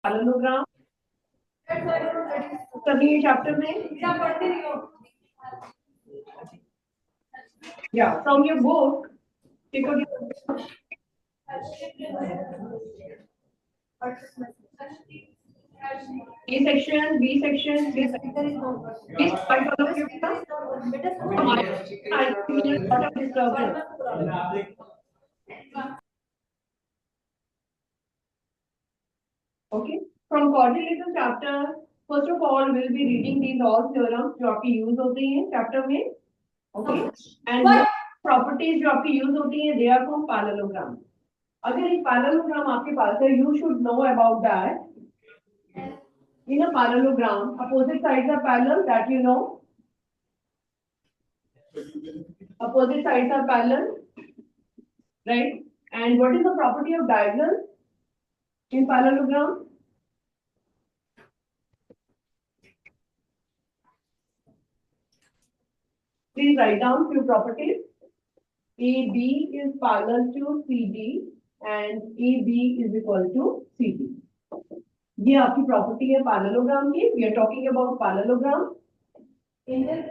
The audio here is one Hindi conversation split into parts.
पैरेललोग्राम सभी चैप्टर में या from your book take out your A section, B section, C section. Please find all of you. I feel a lot of disturbance. Okay. From quadrilateral chapter, first of all, we'll be reading these all theorems जो आपकी use होते हैं chapter में. Okay. And properties जो आपकी use होती हैं, they are from parallelogram. अगर एक parallelogram आपके पास है, you should know about that. In a parallelogram, opposite sides are parallel, that you know. Opposite sides are parallel, right? And what is the property of diagonal in parallelogram? Please write down few properties. AB is parallel to CD and AB is equal to CD. ये आपकी प्रॉपर्टी है पैरेललोग्राम की. We are talking about parallelogram. Yes.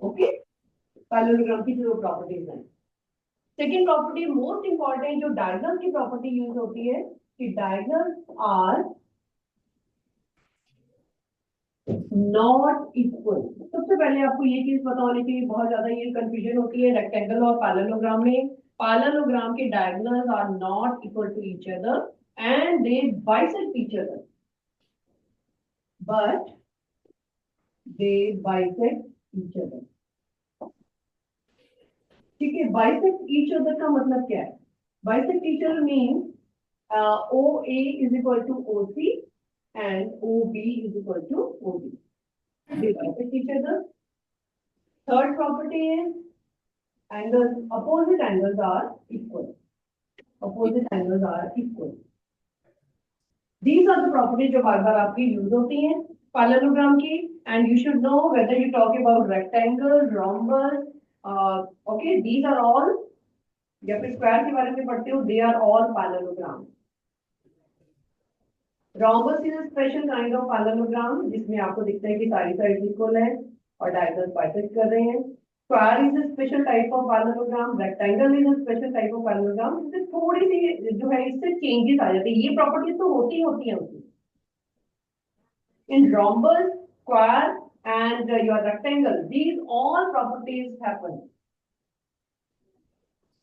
Okay. Parallelogram की जो प्रॉपर्टीज हैं. सेकेंड प्रॉपर्टी मोस्ट इंपॉर्टेंट जो डायगोनल की प्रॉपर्टी यूज होती है कि डायगोनल्स आर नॉट इक्वल. सबसे पहले आपको ये चीज पता होनी चाहिए, बहुत ज्यादा ये कंफ्यूजन होती है रेक्टेंगल और पैरेललोग्राम में. पैरेललोग्राम के diagonals are not equal to each other and they bisect each other, but they bisect each other. ठीक है. बाइसेक्ट ईच अदर का मतलब क्या है? Bisect each other means OA is equal to OC and OB is equal to OB. They bisect each other. Third property is angles, opposite angles are equal. Opposite angles are equal. These are the properties जो बार-बार आपकी यूज होती हैं पैरेललोग्राम की, and you should know whether you talk about rectangle, rhombus, okay, these are all. या फिर स्क्वायर के बारे में पढ़ते हो, they are all parallelogram. Rhombus is a special kind of parallelogram जिसमें आपको दिखता है कि सारी साइड इक्वल है और डायगोनल बाइसेक्ट कर रहे हैं. Square is a special type of parallelogram. Rectangle is a special type of parallelogram. इससे थोड़ी सी जो है इससे चेंजेस आ जाते हैं. ये प्रॉपर्टीज तो होती हैं उसकी. In rhombus, square and your rectangle, these all properties happen.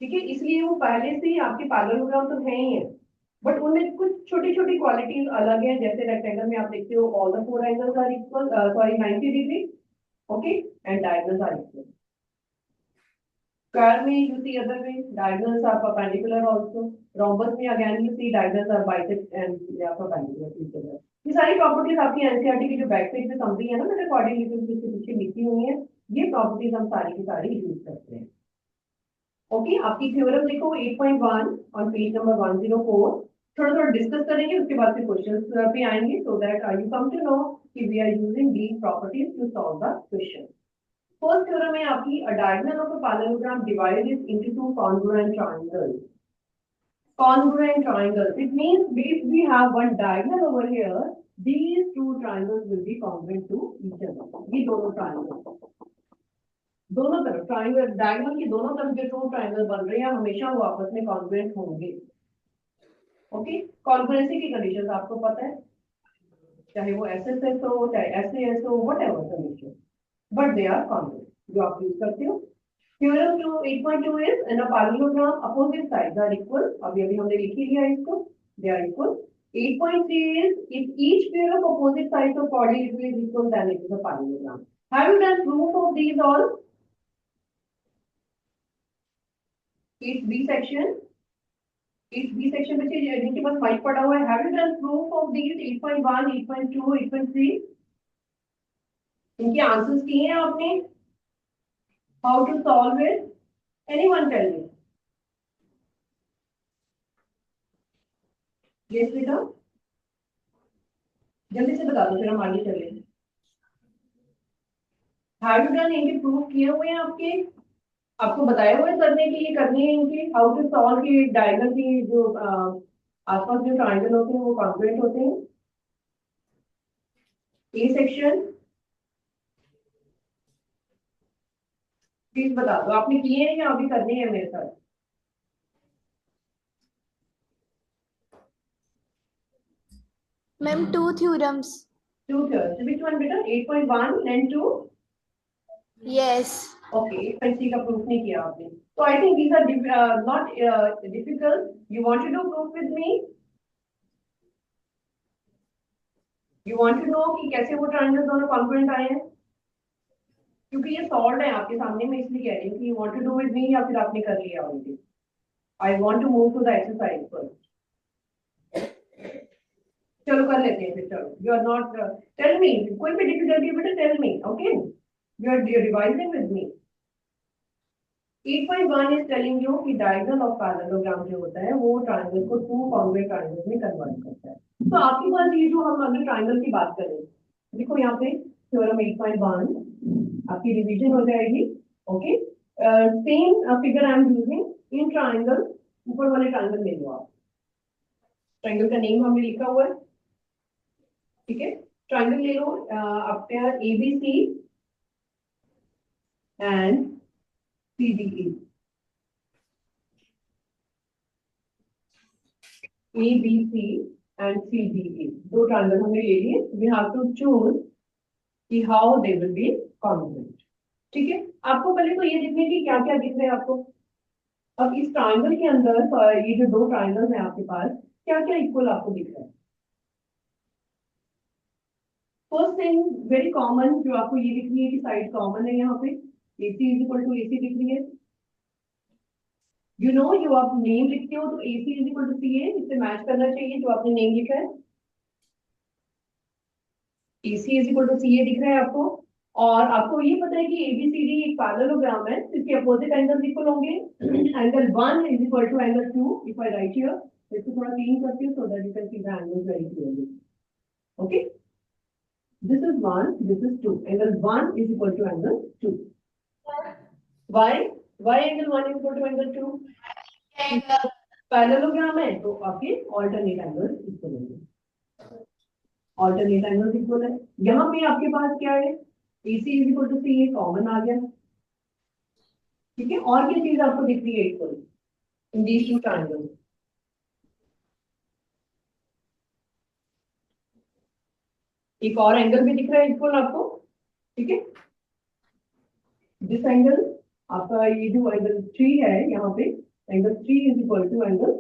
ठीक है. इसलिए वो पहले से ही आपके पैरेललोग्राम तो है ही है, बट उनमें कुछ छोटी छोटी क्वालिटीज अलग है. जैसे रेक्टेंगल में आप देखते हो all the four angles are equal, sorry 90 degree, okay, and diagonals are equal. Square में you see other way, diagonals are perpendicular also. Rhombus में again you see diagonals are bisect and they are perpendicular to each other. ये सारी प्रॉपर्टीज आपकी एनसीईआरटी की जो बैक पेज पे समझी है ना, मैंने कोऑर्डिनेटर्स के पीछे लिखी हुई है. ये प्रॉपर्टीज हम सारी की सारी यूज करते हैं. ओके. आपकी थ्योरम देखो 8.1 ऑन पेज नंबर 104. थोड़ा डिस्कस करेंगे, उसके बाद फिर क्वेश्चंस पे आएंगे, so that you come to know कि we are using these properties to solve the question. First theorem है आपकी, a diagonal of a parallelogram divided into two congruent triangles. Congruent triangles, it means if we have one diagonal over here, these two triangles will be congruent to each other. ये दोनों triangles दोनों तरफ ट्राइंगल, डायगोनल की दोनों तरफ जो टू ट्राइंगल बन रहे हैं हमेशा वो आपस में कॉन्ग्रुएंट होंगे. ओके. कॉन्ग्रुएंसी की कंडीशंस आपको पता है, चाहे वो एसएसएस हो, चाहे एसएस हो, whatever condition, but they are congruent, जो आप यूज करते हो. Theorem 8.2 is in a parallelogram opposite sides are equal. अभी हमने लिख ही लिया इसको, they are equal. 8.3 is if each pair of opposite sides of quadrilateral is equal, then it is a parallelogram. Have you done proof of these all? It's B section. It's B section बच्चे जिनके पास माइक पड़ा हुआ है. Have you done proof of these 8.1, 8.2, 8.3? इनके आंसर्स किए हैं आपने? How to solve it? Anyone tell me? Yes बेटा, जल्दी से बता दो फिर हम आगे चलें. Have you done इनके प्रूफ किए हुए हैं आपके? आपको बताया हुआ है सर ने कि ये करनी है इनकी, हाउ टू सॉल्व की डायगोनल की जो आसपास जो ट्राइंगल होते हैं वो कॉन्ग्रुएंट होते हैं। ए सेक्शन प्लीज बता दो, आपने किए हैं या अभी करने हैं मेरे साथ? Ma'am 2 theorems. Two third, which one बेटा? 8.1 एंड 2? यस। ओके, 8.3 का प्रूफ नहीं किया आपने, तो I think these are not difficult. You want to do proof with me? You want to know कि कैसे वो ट्रायंगल दोनों कॉन्ग्रुएंट आए हैं? क्योंकि ये सॉल्व है आपके सामने, मैं इसलिए कह रही हूँ कि you want to do with me या फिर आपने कर लिया already. I want to move to the exercise first. चलो कर लेते हैं फिर, चलो। You are not, tell me, कोई भी डिफिकल्टी है बेटा tell me, okay? You are revising with me. 8.1 is telling you कि डायगोनल ऑफ पैरेललोग्राम जो होता है वो ट्रायंगल को टू कॉन्ग्रुएंट ट्रायंगल में कन्वर्ट करता है। तो आपके पास ये जो हम अगर ट्रायंगल की बात करें, देखो यहाँ पे थ्योरम 8.1 आपकी रिवीजन हो जाएगी। Okay, same figure I am using in triangle. ऊपर वाले ट्रायंगल ले लो आप, ट्रायंगल का नेम हमने लिखा हुआ है, ठीक है? ट्रायंगल ले लो आपके ABC and CDE। ABC and CDE दो ट्रायंगल हमने ले लिए। वी हैव टू चूज कि how they will be congruent, ठीक है? आपको पहले तो ये देखने की क्या क्या दिख रहा है आपको। अब इस ट्रायंगल के अंदर ये जो दो ट्रायंगल्स हैं आपके पास, क्या क्या इक्वल आपको दिख रहा है? फर्स्ट थिंग वेरी कॉमन जो आपको ये दिख रही है कि साइड कॉमन है यहाँ पे, AC is equal to AC दिख रही है। यू नो, जो आप नेम लिखते हो तो AC is equal to CA, इससे मैच करना चाहिए जो आपने नेम लिखा है। AC is equal to CA दिख रहा है आपको। और आपको ये पता है कि ABCD एक पैरेललोग्राम है, इसके अपोजिट एंगल्स इक्वल होंगे। Angle 1 is equal to angle 2। If I write here, इसको थोड़ा क्लीन करती हूँ so that you can see the angles very clearly. Okay, this is 1, this is 2. Angle 1 is equal to angle 2. Why? Why angle 1 is equal to angle 2? Parallelogram है तो आपके ऑल्टरनेट एंगल्स इक्वल होंगे। ऑल्टरनेट एंगल्स इक्वल है। यहाँ पे आपके पास क्या है? AC is equal to CA common आ गया, ठीक है? और क्या चीज आपको दिख रही है equal in these two triangles? एक और एंगल भी दिख रहा है इक्वल आपको, ठीक है? दिस एंगल आपका, ये जो एंगल 3 है यहाँ पे, angle 3 is equal to angle,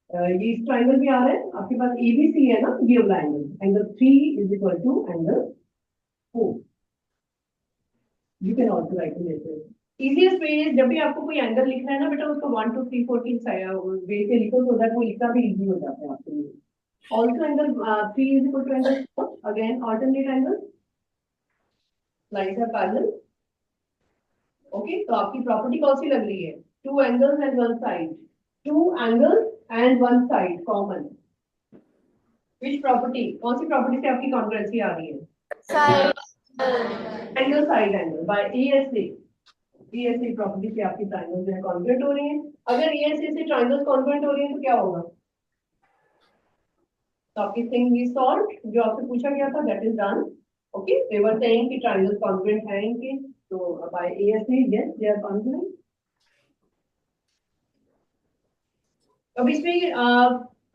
ये इस ट्रायंगल भी आ रहा है आपके पास ABC है ना, ये वाला angle, angle 3 is equal to angle 4। You can also write it. Easiest way is जब भी आपको कोई एंगल लिखना है ना बेटा, उसको 1 2 3 4 की वे से लिखो सो दैट वो लिखना भी इजी हो जाता है आपके लिए। Also angle 3 is equal to angle 4, again alternate angle, lines are parallel. Okay, तो आपकी प्रॉपर्टी कौन सी लग रही है? Two angles and one side, two angles and one side common. Which property, कौन सी प्रॉपर्टी से आपकी कॉन्ग्रुएंसी आ रही है? Side angle side angle by ESA। ESA property से आपकी ट्रायंगल्स जो है कॉन्ग्रुएंट हो रही हैं। अगर ESA से ट्रायंगल्स कॉन्ग्रुएंट हो रही हैं तो क्या होगा? तो आपकी थिंग इज सॉल्व, जो आपसे पूछा गया था that is done. Okay, they were saying कि ट्रायंगल्स कॉन्ग्रुएंट हैं इनके, तो by ESA yes they are congruent. अब इसमें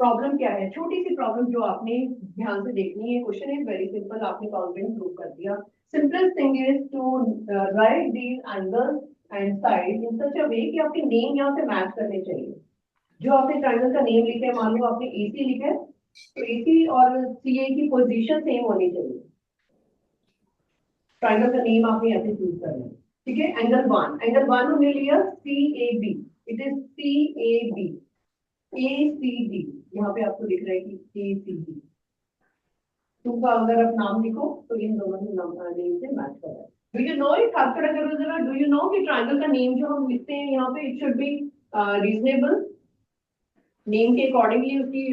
प्रॉब्लम क्या है? छोटी सी प्रॉब्लम जो आपने ध्यान से देखनी है। क्वेश्चन इज वेरी सिंपल, आपने कॉन्ग्रुएंट प्रूव कर दिया। Simplest thing is to write these angles and side in such a way कि आपके नेम यहाँ से मैच करने चाहिए। जो आपने ट्रायंगल का नेम लिखा है, मान लो आपने AC लिखा है, तो AC और CA की पोजीशन सेम होनी चाहिए। ट्रायंगल का नेम आपने ऐसे चूज करना है, ठीक है? एंगल 1 हमने लिया CAB, it is CAB। ACD यहाँ पे आपको दिख रहा है कि ACD, टू का अगर आप नाम लिखो तो इन दोनों नेम से मैच कर रहा है। Do you know it? आपका जरा डू यू नो कि ट्रायंगल का नेम जो हम लिखते हैं यहाँ पे, it should be reasonable, name के अकॉर्डिंगली उसकी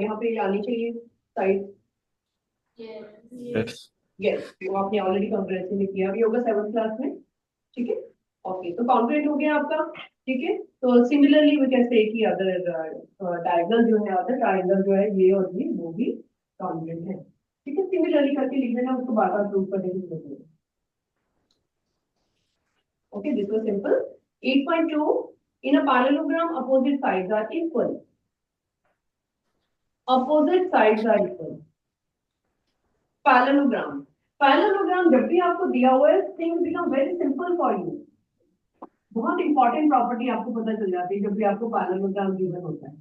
यहाँ पे आनी चाहिए साइज। यस। यस, वो आपने ऑलरेडी कॉन्ग्रुएंसी में किया भी होगा 7th क्लास में, ठीक है? ओके, तो कॉन्ग्रुएंट हो गया आपका। ठीक है, तो सिमिलरली वी कैन से कि अदर डायगोनल जो है, अदर ट्रायंगल जो है ये और ये वो भी कॉन्ग्रुएंट है। ठीक है, सिमिलरली करके लिख देना, उसको बार बार प्रूव करने की जरूरत नहीं। Okay, this was simple. 8.2, in a parallelogram, opposite sides are equal. Opposite sides are equal. Parallelogram. Parallelogram जब भी आपको दिया हुआ है, things become very simple for you. बहुत इंपॉर्टेंट प्रॉपर्टी आपको पता चल जाती है जब भी आपको पैरेललोग्राम गिवन होता है,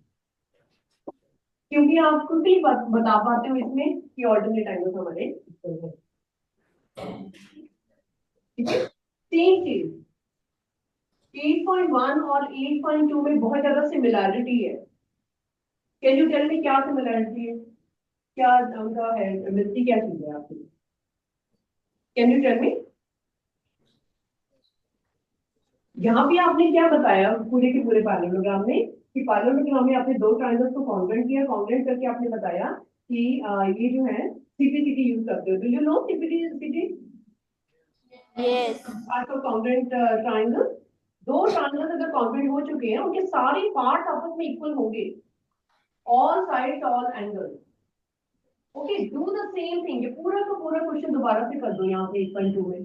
क्योंकि आप खुद ही बता पाते हो इसमें कि ऑल्टरनेट एंगल्स हमारे equal हैं। ठीक है, सेम चीज 8.1 और 8.2 में बहुत ज्यादा सिमिलैरिटी है। कैन यू टेल मी क्या सिमिलैरिटी है, क्या उनका है, मिलती क्या चीज है आपकी? Can you tell me? यहाँ भी आपने क्या बताया पूरे के पूरे पैरेललोग्राम में, कि पैरेललोग्राम में आपने दो ट्रायंगल्स को कॉन्ग्रुएंट किया, कॉन्ग्रुएंट करके आपने बताया कि ये जो है सीपीसीटी यूज करते हो। Do you know CPCT? Yes. आपका कॉन्ग्रुएंट ट्रायंगल, दो ट्रायंगल्स अगर कॉन्ग्रुएंट हो चुके हैं, उनके सारे पार्ट्स आपस में इक्वल होंगे, all sides all angles. Okay, do the same thing, ये पूरा का पूरा क्वेश्चन दोबारा से कर दो यहाँ पे 8.2 में।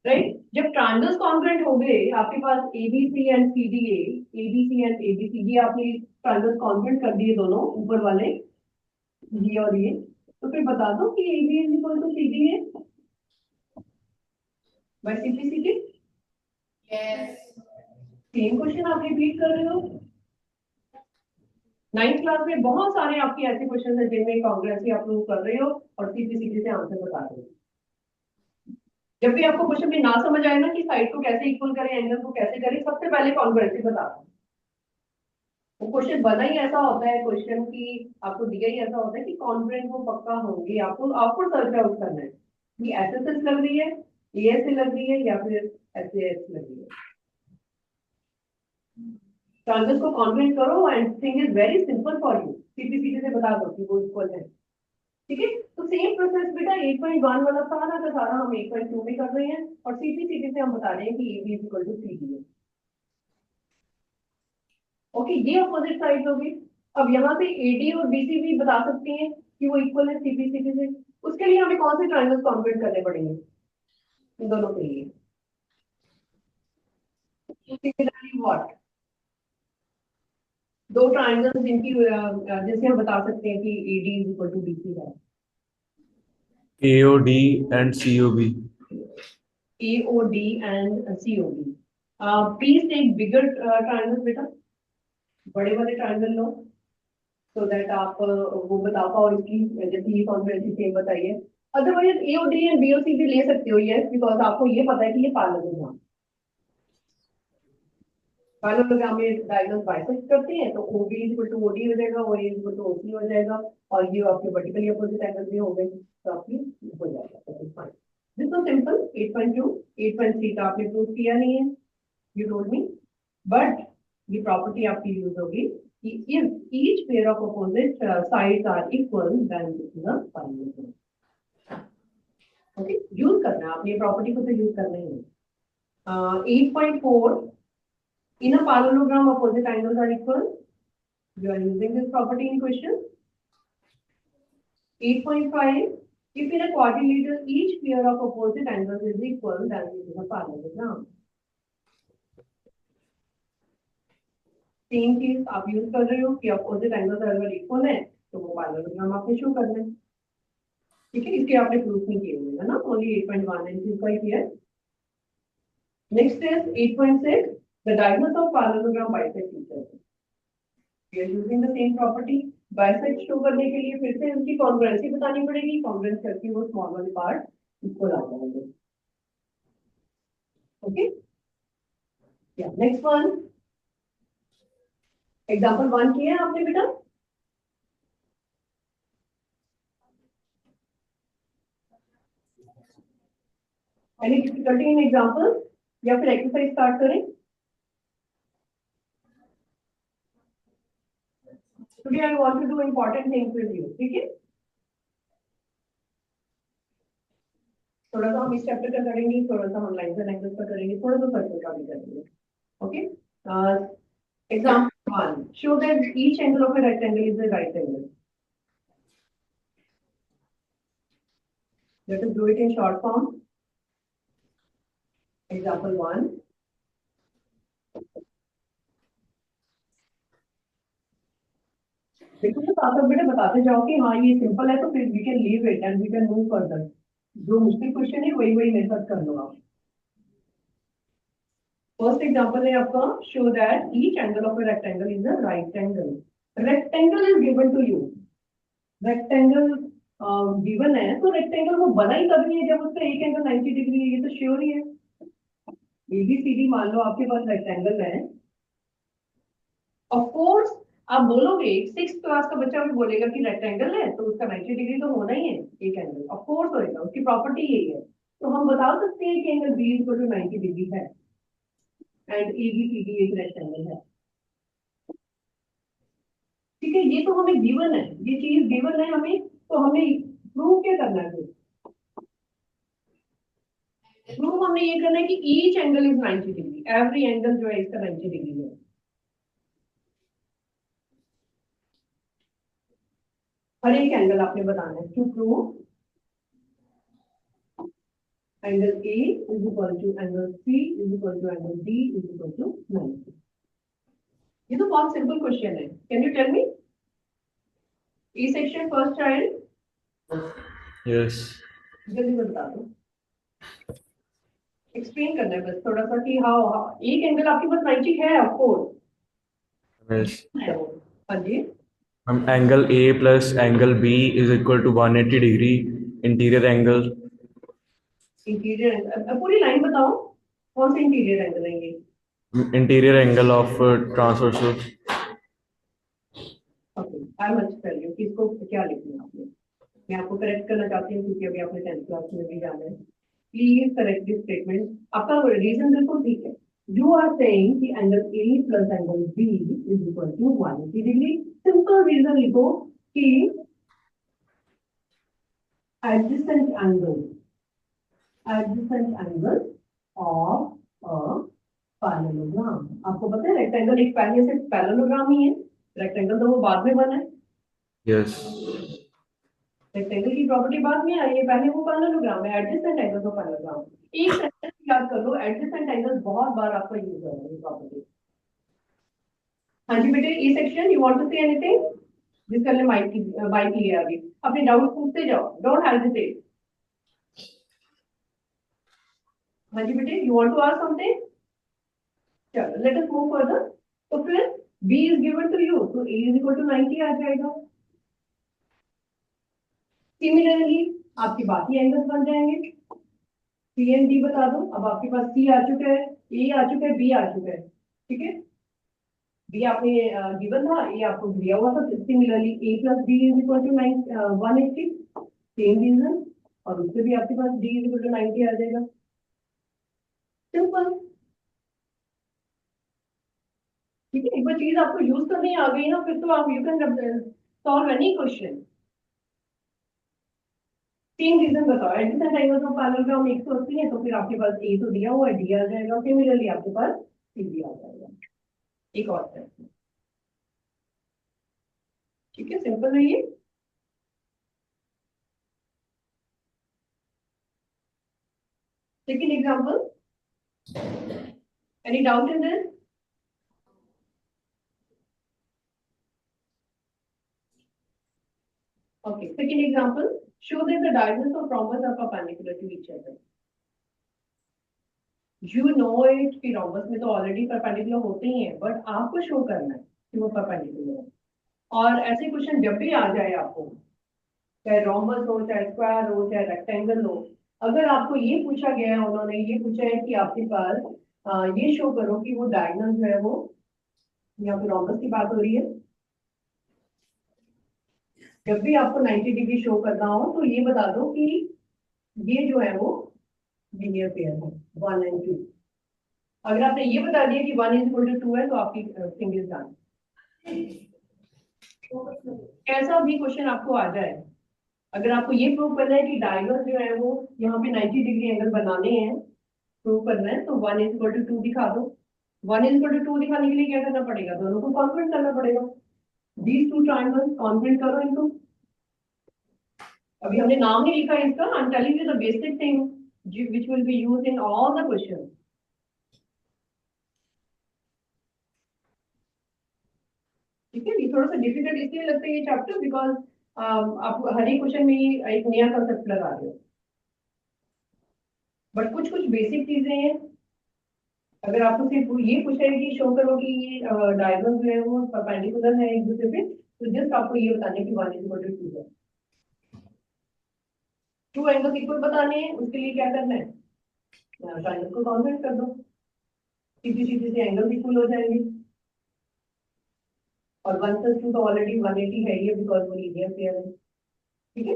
राइट, जब ट्रायंगल्स कॉन्ग्रुएंट हो गए, आपके पास ABC and CDA, ABC and ABCD आपने ट्रायंगल्स कॉन्ग्रुएंट कर दिए दोनों ऊपर वाले, ये और ये, तो फिर बता दो कि AB is equal to CD है by CPCT. Yes. Same question आप रिपीट कर रहे हो। 9th क्लास में बहुत सारे आपके ऐसे क्वेश्चन है जिनमें कॉन्ग्रुएंसी आप प्रूव कर रहे हो और सीपीसीटी से आंसर बता रहे हो। जब भी आपको क्वेश्चन में ना समझ आए ना कि साइड को कैसे इक्वल करें, एंगल को कैसे करें, सबसे पहले कॉन्ग्रुएंसी बता दो। वो क्वेश्चन बना ही ऐसा होता है, क्वेश्चन की आपको दिया ही ऐसा होता है कि कॉन्ग्रुएंट वो पक्का होंगे, आपको आपको सर्च आउट करना है कि एसएसएस लग रही है, एएस लग रही है या फिर एसएएस लग रही है। ट्रांगल्स को कॉन्ग्रुएंट करो and thing is very simple for you, CPCT से बता दो कि वो इक्वल है। ठीक है, तो सेम प्रोसेस बेटा 8.1 वाला सारा का सारा हम 8.2 में कर रहे हैं और सीपीसीटी से हम बता रहे हैं कि A B is equal to C D है। ओके, ये अपोजिट साइड होगी। अब यहाँ से एडी और बीसी भी बता सकती हैं कि वो इक्वल है सीपीसीटी से। उसके लिए हमें कौन से ट्रायंगल्स कॉन्ग्रुएंट करने पड़ेंगे इन दोनों के लिए? सिमिलरली व्हाट, दो ट्रायंगल्स जिनकी जैसे हम बता सकते हैं कि AD is equal to BC है। AOD and COB. AOD and COB. Please take bigger triangles बेटा, बड़े वाले ट्रायंगल लो, सो दैट आप वो बता पाओ इसकी, जैसे ये कॉन्ग्रुएंसी सेम बताइए। अदरवाइज AOD एंड BOC भी ले सकते हो, यस, बिकॉज आपको ये पता है कि ये पैरेललोग्राम, पैरेललोग्राम में डायगोनल बाइसेक्ट करते हैं, तो OB is equal to OD हो जाएगा, OA is equal to OC हो जाएगा, और ये आपके वर्टिकली अपोजिट एंगल भी हो गए, तो आपकी हो जाएगा। This was simple 8.2। 8.3 का आपने प्रूव किया नहीं है, यू टोल्ड मी, बट ये प्रॉपर्टी आपकी यूज होगी कि if each pair of opposite sides are equal then this is a parallelogram। Okay, use करना है आपने ये प्रॉपर्टी को, तो यूज करना ही है। 8.4, in a parallelogram opposite angles are equal, you are using this property in question। 8.5, if in a quadrilateral each pair of opposite angles is equal then this is a parallelogram। Same चीज आप यूज कर रहे हो कि अपोजिट एंगल्स अगर इक्वल है तो वो पैरेललोग्राम आपने शो करना है। ठीक है, इसके आपने प्रूफ नहीं किए हुए है ना, only 8.1 and 2.5 here. Next is 8.6, the diagonals of parallelogram bisect each other. We are using the same property, bisect show करने के लिए फिर से उनकी कॉन्ग्रुएंसी बतानी पड़ेगी, कॉन्ग्रुएंस करके वो स्मॉल वाले पार्ट इक्वल आ जाएंगे। ओके, या नेक्स्ट वन, एग्जांपल 1 किया है आपने बेटा? एनी डिफिकल्टी इन एग्जांपल या फिर एक्सरसाइज स्टार्ट करें? Today I want to do important things with you, ठीक है? थोड़ा सा हम इस चैप्टर का करेंगे, थोड़ा सा हम लाइन्स एंड एंगल्स का करेंगे, थोड़ा सा सर्कल का भी करेंगे। Okay, example 1, show that each angle of a rectangle is the right angle. Let us do it in short form. Example 1. देखो तो साथ साथ बेटा बताते जाओ कि हाँ ये सिंपल है, तो फिर we can leave it and we can move further. जो मुश्किल क्वेश्चन है वही वही मेरे साथ कर लो आप। फर्स्ट एग्जांपल है आपका, show that each angle of a rectangle is a right angle. Rectangle is given to you. Rectangle given है, तो रेक्टेंगल वो बना ही तभी है जब उसका एक एंगल 90 डिग्री है, ये तो श्योर ही है। ABCD मान लो आपके पास रेक्टेंगल है, ऑफ कोर्स आप बोलोगे, 6th क्लास का बच्चा भी बोलेगा कि रेक्टेंगल है तो उसका 90 डिग्री तो होना ही है, एक एंगल ऑफ कोर्स होएगा, उसकी प्रॉपर्टी यही है। तो हम बता सकते हैं कि angle B equal to 90 degree है एंड ABCD एक रेक्टेंगल है। ठीक है, ये तो हमें गिवन है, ये चीज गिवन है हमें, तो हमें प्रूव क्या करना है? प्रूव हमने ये करना है कि each angle is 90 degree, every angle जो है इसका 90 डिग्री है। हर एक एंगल आपने बताना है। To prove angle A is equal to angle C is equal to angle D is equal to 90। ये तो बहुत सिंपल क्वेश्चन है। Can you tell me? E section first child. Yes. जल्दी बता दो, एक्सप्लेन करना है बस थोड़ा सा कि हाँ एक एंगल आपके पास 90 है ऑफ कोर्स। यस हाँ जी, हम angle A plus angle B is equal to 180 degree interior angle. Interior angle पूरी लाइन बताओ, कौन से इंटीरियर एंगल है ये? Interior angle of transversal. Okay, I much tell you कि इसको क्या लिखना है आपने। मैं आपको करेक्ट करना चाहती हूँ क्योंकि अभी आपने 10th क्लास में भी जाना है। Please correct this statement. आपका रीजन बिल्कुल ठीक है। यू आर सेइंग कि angle A plus angle B is equal to 180 degree. Simple reason लिखो कि adjacent angle of a parallelogram. आपको पता है रेक्टेंगल एक पहले से पैरेललोग्राम ही है, रेक्टेंगल तो वो बाद में बना है। यस। रेक्टेंगल की प्रॉपर्टी बाद में आई है, पहले वो पैरेललोग्राम है, एडजेसेंट एंगल तो पैरेललोग्राम। एक सेंटेंस याद कर लो, एडजेसेंट एंगल बहुत बार आपका यूज हो रहा है ये प्रॉपर्टी। हाँ जी बेटे, E section you want to say anything? जिसका ने माइक लिया अभी, अपने डाउट पूछते जाओ, डोंट हेजिटेट। हाँ जी बेटे, you want to ask something? चलो लेट अस मूव फर्दर। तो फिर B is given to you, तो A इज इक्वल टू 90 आ जाएगा। सिमिलरली आपके बाकी एंगल्स बन जाएंगे। C एंड D बता दो। अब आपके पास C आ चुका है, A आ चुका है, B आ चुका है। ठीक है, B आपने गिवन था, A आपको दिया हुआ था। Similarly A plus B is equal to 180, same reason, और उससे भी आपके पास D इज इक्वल टू 90 आ जाएगा। सिंपल। ठीक है, एक बार चीज आपको यूज करनी आ गई ना, फिर तो आप you can solve any question. Same reason बताओ, एडजेसेंट एंगल्स ऑफ पैरेललोग्राम 180 है, तो फिर आपके पास A तो दिया हुआ है, D आ जाएगा। सिमिलरली आपके पास C भी आ जाएगा। एक और स्टेप। ठीक है, सिंपल है ये। Second example, any doubt in this? Okay, second example, show that the diagonals of rhombus are perpendicular to each other. You know it कि rhombus में तो ऑलरेडी परपेंडिकुलर होते ही हैं, बट आपको शो करना है कि वो परपेंडिकुलर है। और ऐसे क्वेश्चन जब भी आ जाए आपको, चाहे rhombus हो, चाहे स्क्वायर हो, चाहे रेक्टेंगल हो, अगर आपको ये पूछा गया है, उन्होंने ये पूछा है कि आपके पास ये शो करो कि वो डायगोनल जो है वो, यहाँ पे rhombus की बात हो रही है, जब भी आपको 90 डिग्री शो करना हो तो ये बता दो कि ये जो है वो लीनियर पेयर है 1 एंड 2। अगर आपने ये बता दिया कि 1 इज इक्वल टू 2 है, तो आपकी थिंग इज डन। ऐसा भी क्वेश्चन आपको आ जाए, अगर आपको ये प्रूव करना है कि डायगोनल जो है वो यहाँ पे 90 डिग्री एंगल बनाने हैं, प्रूव करना है, तो 1 इज इक्वल टू 2 दिखा दो। 1 इज इक्वल टू 2 दिखाने के लिए क्या करना पड़ेगा, दोनों को कॉन्फ्रेंट करना पड़ेगा। दीज टू ट्रायंगल्स कॉन्फ्रेंट करो इनको। अभी हमने नाम नहीं लिखा इसका, I am telling you the basic thing which will be used in all the questions. ठीक है, ये थोड़ा सा डिफिकल्ट इसलिए लगता है ये चैप्टर बिकॉज आप हर एक क्वेश्चन में ही एक नया कंसेप्ट लगा रहे हो, बट कुछ कुछ बेसिक चीजें हैं। अगर आपको सिर्फ ये पूछा है कि शो करो कि ये डायगोनल जो है वो परपेंडिकुलर है एक दूसरे पे, तो जस्ट आपको ये बताने की 1 इज इक्वल टू 2 है। टू एंगल्स इक्वल बताने हैं, उसके लिए क्या करना है, ट्रायंगल को कॉन्वर्ट कर दो, सीधी सीधी से एंगल्स इक्वल हो जाएंगे। और 1 प्लस 2 तो ऑलरेडी 180 है ही, बिकॉज वो लीनियर पेयर है। ठीक है,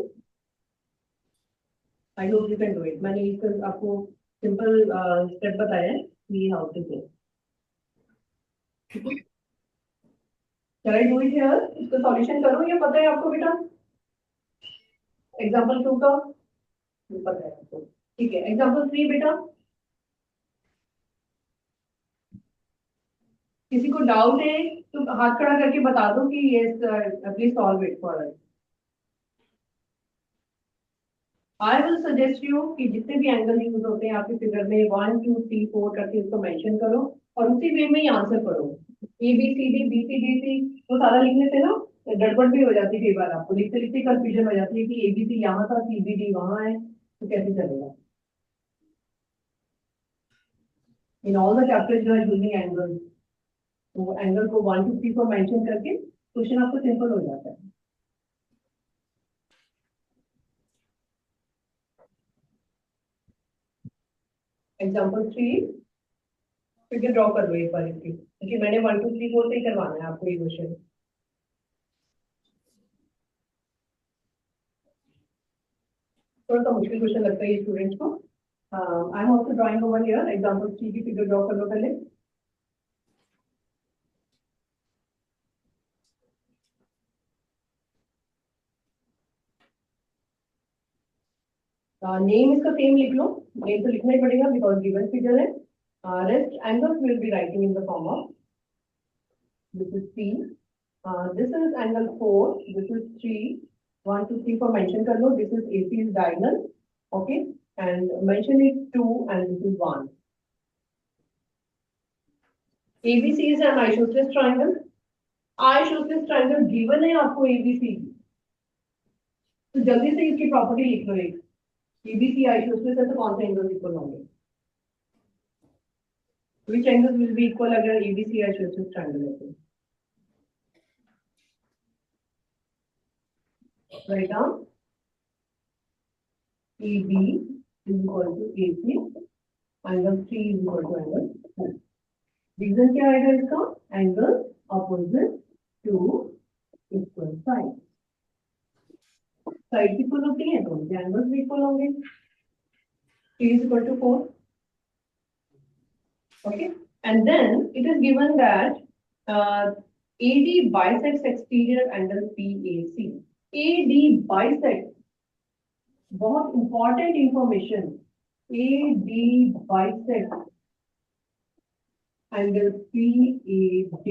आई hope you can do it. मैंने इसका आपको सिंपल स्टेप बताया है कि हाउ टू डू। चल आई डू इट हियर, इसका सॉल्यूशन करो, ये पता है आपको बेटा, एग्जांपल 2 का ये पता है आपको। ठीक है, एग्जांपल 3 बेटा, किसी को डाउट है तो हाथ खड़ा करके बता दो कि yes please solve it for us. I will suggest you कि जितने भी एंगल यूज होते हैं आपके फिगर में 1 2 3 4 करके उसको मेंशन करो और उसी वे में ही आंसर करो। A B C D B C D C वो सारा लिखने से ना गड़बड़ भी हो जाती है, कई बार आपको लिखते लिखते कंफ्यूजन हो जाती है कि ए बी सी यहाँ था, सी बी डी वहां है, तो कैसे चलेगा। इन ऑल द चैप्टर्स जो है यूजिंग एंगल, तो एंगल को 1 2 3 को मेंशन करके क्वेश्चन आपको सिंपल हो जाता है। एग्जाम्पल 3 फिगर ड्रॉ कर लो एक बार इसकी, क्योंकि मैंने 1 2 3 4 से ही करवाना है आपको ये क्वेश्चन। थोड़ा सा मुश्किल क्वेश्चन लगता है ये स्टूडेंट्स को। I am also drawing over here, example 3 की फिगर ड्रॉ कर लो पहले। नेम इसका सेम लिख लो, नेम तो लिखना ही पड़ेगा बिकॉज गिवन फिगर है। Rest angles will be writing in the form of, this is C, this is angle 4, this is 3, 1 2 3 को मेंशन कर लो, this is AC is diagonal, okay, and mention it 2 and this is 1. ABC is an isosceles triangle. Isosceles triangle given है आपको एबीसी, तो जल्दी से इसकी प्रॉपर्टी लिख लो। एक एबीसी आइसोसेलेस है तो कौन से एंगल इक्वल होंगे, which angles will be equal अगर एबीसी आइसोसेलेस ट्रायंगल है तो। Right down AB is equal to AC, angle 3 is equal to angle 4। Reason क्या आएगा इसका, angle opposite to equal side, side equal होती है तो उनके एंगल्स भी इक्वल होंगे। 3 is equal to 4, okay, and then it is given that AD bisects exterior angle PAC. AD bisects, बहुत important information, AD bisects angle PAD,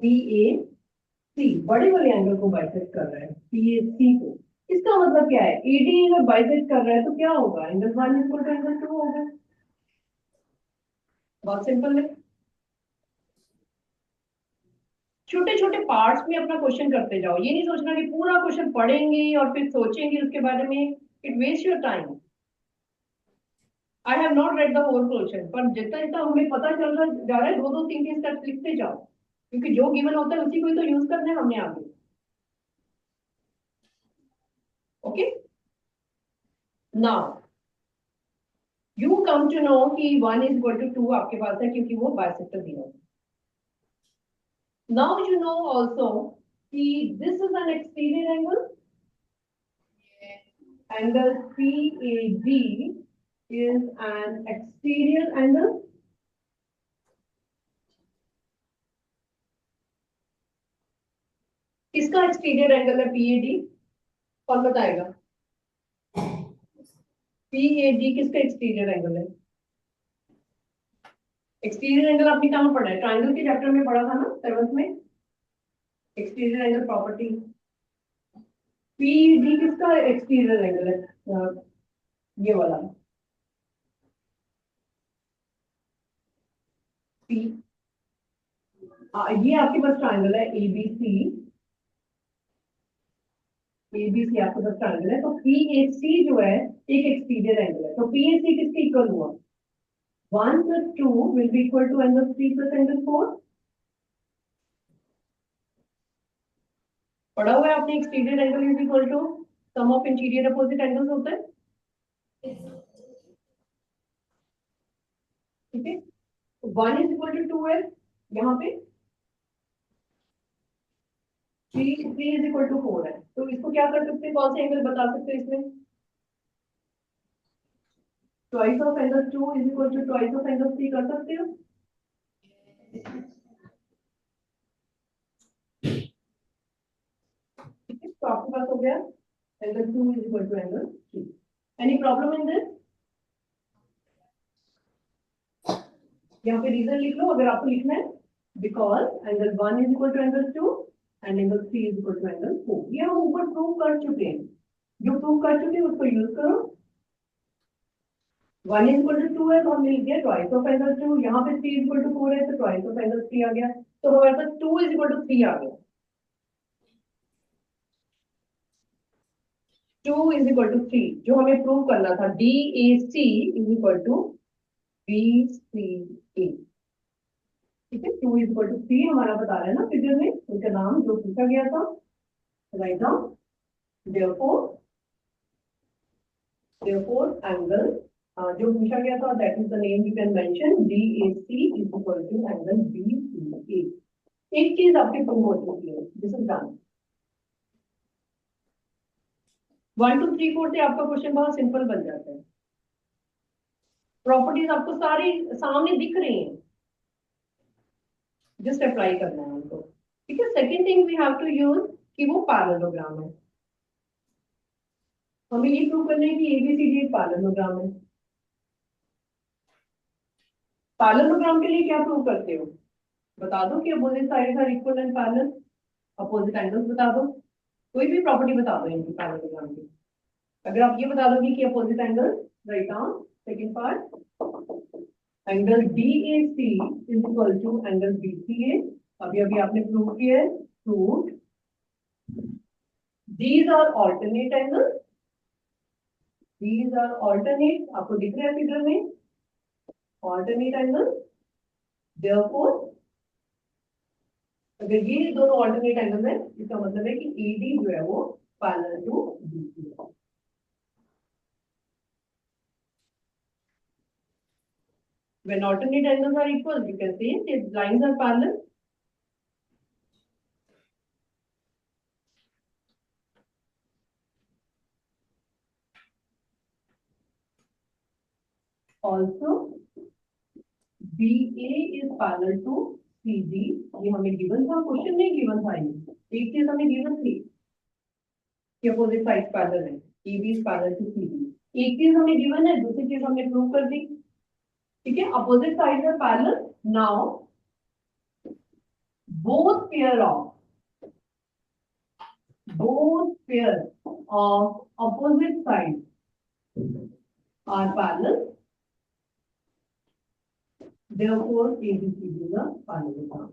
PAC बड़े वाले एंगल को बाइसेक्ट कर रहा है, PAC को। इसका मतलब क्या है, AD अगर बाइसेक्ट कर रहा है तो क्या होगा, एंगल 1 इक्वल टू एंगल 2 होगा। बहुत सिंपल है, छोटे छोटे पार्ट्स में अपना क्वेश्चन करते जाओ, ये नहीं सोचना कि पूरा क्वेश्चन पढ़ेंगे और फिर सोचेंगे उसके बारे में, it waste your time. I have not read the whole question, पर जितना जितना हमें पता चल रहा जा रहा है, दो दो तीन तीन स्टेप्स लिखते जाओ, क्योंकि जो गिवन होता है उसी को ही तो यूज करना है हमने आगे। Okay, now you come to know कि 1 इज इक्वल टू 2 आपके पास है क्योंकि वो बाइसेक्टर दिया है। नाउ यू नो ऑल्सो कि this is an exterior angle, angle PAD is an exterior angle. किसका एक्सटीरियर एंगल है पीएडी? कौन बताएगा? पीएडी किसका एक्सटीरियर एंगल है? एक्सटीरियर एंगल आपने कहाँ पढ़ा है? ट्राइंगल के चैप्टर में पढ़ा था ना, 7th में, एक्सटीरियर एंगल प्रॉपर्टी। पीडी किसका एक्सटीरियर एंगल है? ये वाला पी। ये आपके पास ट्राइंगल है एबीसी, एबीसी आपके पास ट्राइंगल है, तो पीएसी जो है एक एक्सटीरियर एंगल है, तो पीएसी किसके इक्वल हुआ? 1 + 2 will be equal to angle 3 + angle 4। पढ़ा हुआ है आपने, exterior angle is equal to sum of interior opposite angles होता है, ठीक है। 1 इज इक्वल टू 2 है यहाँ पे, 3 इज इक्वल टू 4 है, तो इसको क्या कर सकते हैं, कौन से एंगल बता सकते हैं इसमें? Twice of angle 2 is equal to twice of angle 3 कर सकते हो? ठीक है, तो आपके पास हो गया angle 2 is equal to angle 3। Any problem in this? यहाँ पे रीजन लिख लो अगर आपको लिखना है, because angle 1 is equal to angle 2 and angle 3 is equal to angle 4। ये हम ऊपर प्रूव कर चुके हैं, जो प्रूव कर चुके हैं उसको यूज करो। 1 इज इक्वल टू 2 है तो हम मिल गया ट्वाइस ऑफ एंगल 2, यहाँ पे 3 इज इक्वल टू 4 है तो ट्वाइस ऑफ एंगल 3 आ गया, तो हमारे पास 2 इज इक्वल टू 3 आ गया। 2 इज इक्वल टू 3 जो हमें प्रूव करना था, D A C is equal to B C A, ठीक है। 2 इज इक्वल टू 3 हमारा बता रहा है ना फिगर में, उनका नाम जो पूछा गया था, राइट डाउन। therefore angle जो पूछा गया था, that is the name you can mention, DAC is equal to angle BCA। एक चीज आपकी प्रूव हो चुकी है, दिस इज डन। 1 2 3 4 से आपका क्वेश्चन बहुत सिंपल बन जाता है, प्रॉपर्टीज आपको सारी सामने दिख रही हैं, जस्ट अप्लाई करना है उनको, ठीक है। Second thing we have to use कि वो पैरेललोग्राम है, हमें ये प्रूव करना है कि ABCD एक पैरेललोग्राम है। पैरेललोग्राम के लिए क्या प्रूव करते हो, बता दो कि opposite sides are equal and parallel, opposite angles बता दो, कोई भी प्रॉपर्टी बता दो इनकी पैरेललोग्राम की। अगर आप ये बता दोगे कि opposite angle, right on second part, angle DAC is equal to angle BCA, अभी अभी आपने प्रूव किया है, prove these are alternate angle, these are alternate, आपको दिख रहा है फिगर में, ऑल्टरनेट एंगल, देयरफॉर अगर ये दोनों ऑल्टरनेट एंगल है, इसका मतलब है कि AD जो है वो पैरेलल टू BC है। When alternate angles are equal, you can say its lines are parallel. Also, BA is parallel to CD. ये हमें given था, क्वेश्चन में given था ये, एक चीज हमें given थी कि अपोजिट साइड पैरेलल है, AB is parallel to CD। एक चीज हमें given है, दूसरी चीज हमने प्रूव कर दी, ठीक है। Opposite side are parallel, now both pair of opposite sides are parallel, therefore ABCD is a parallelogram।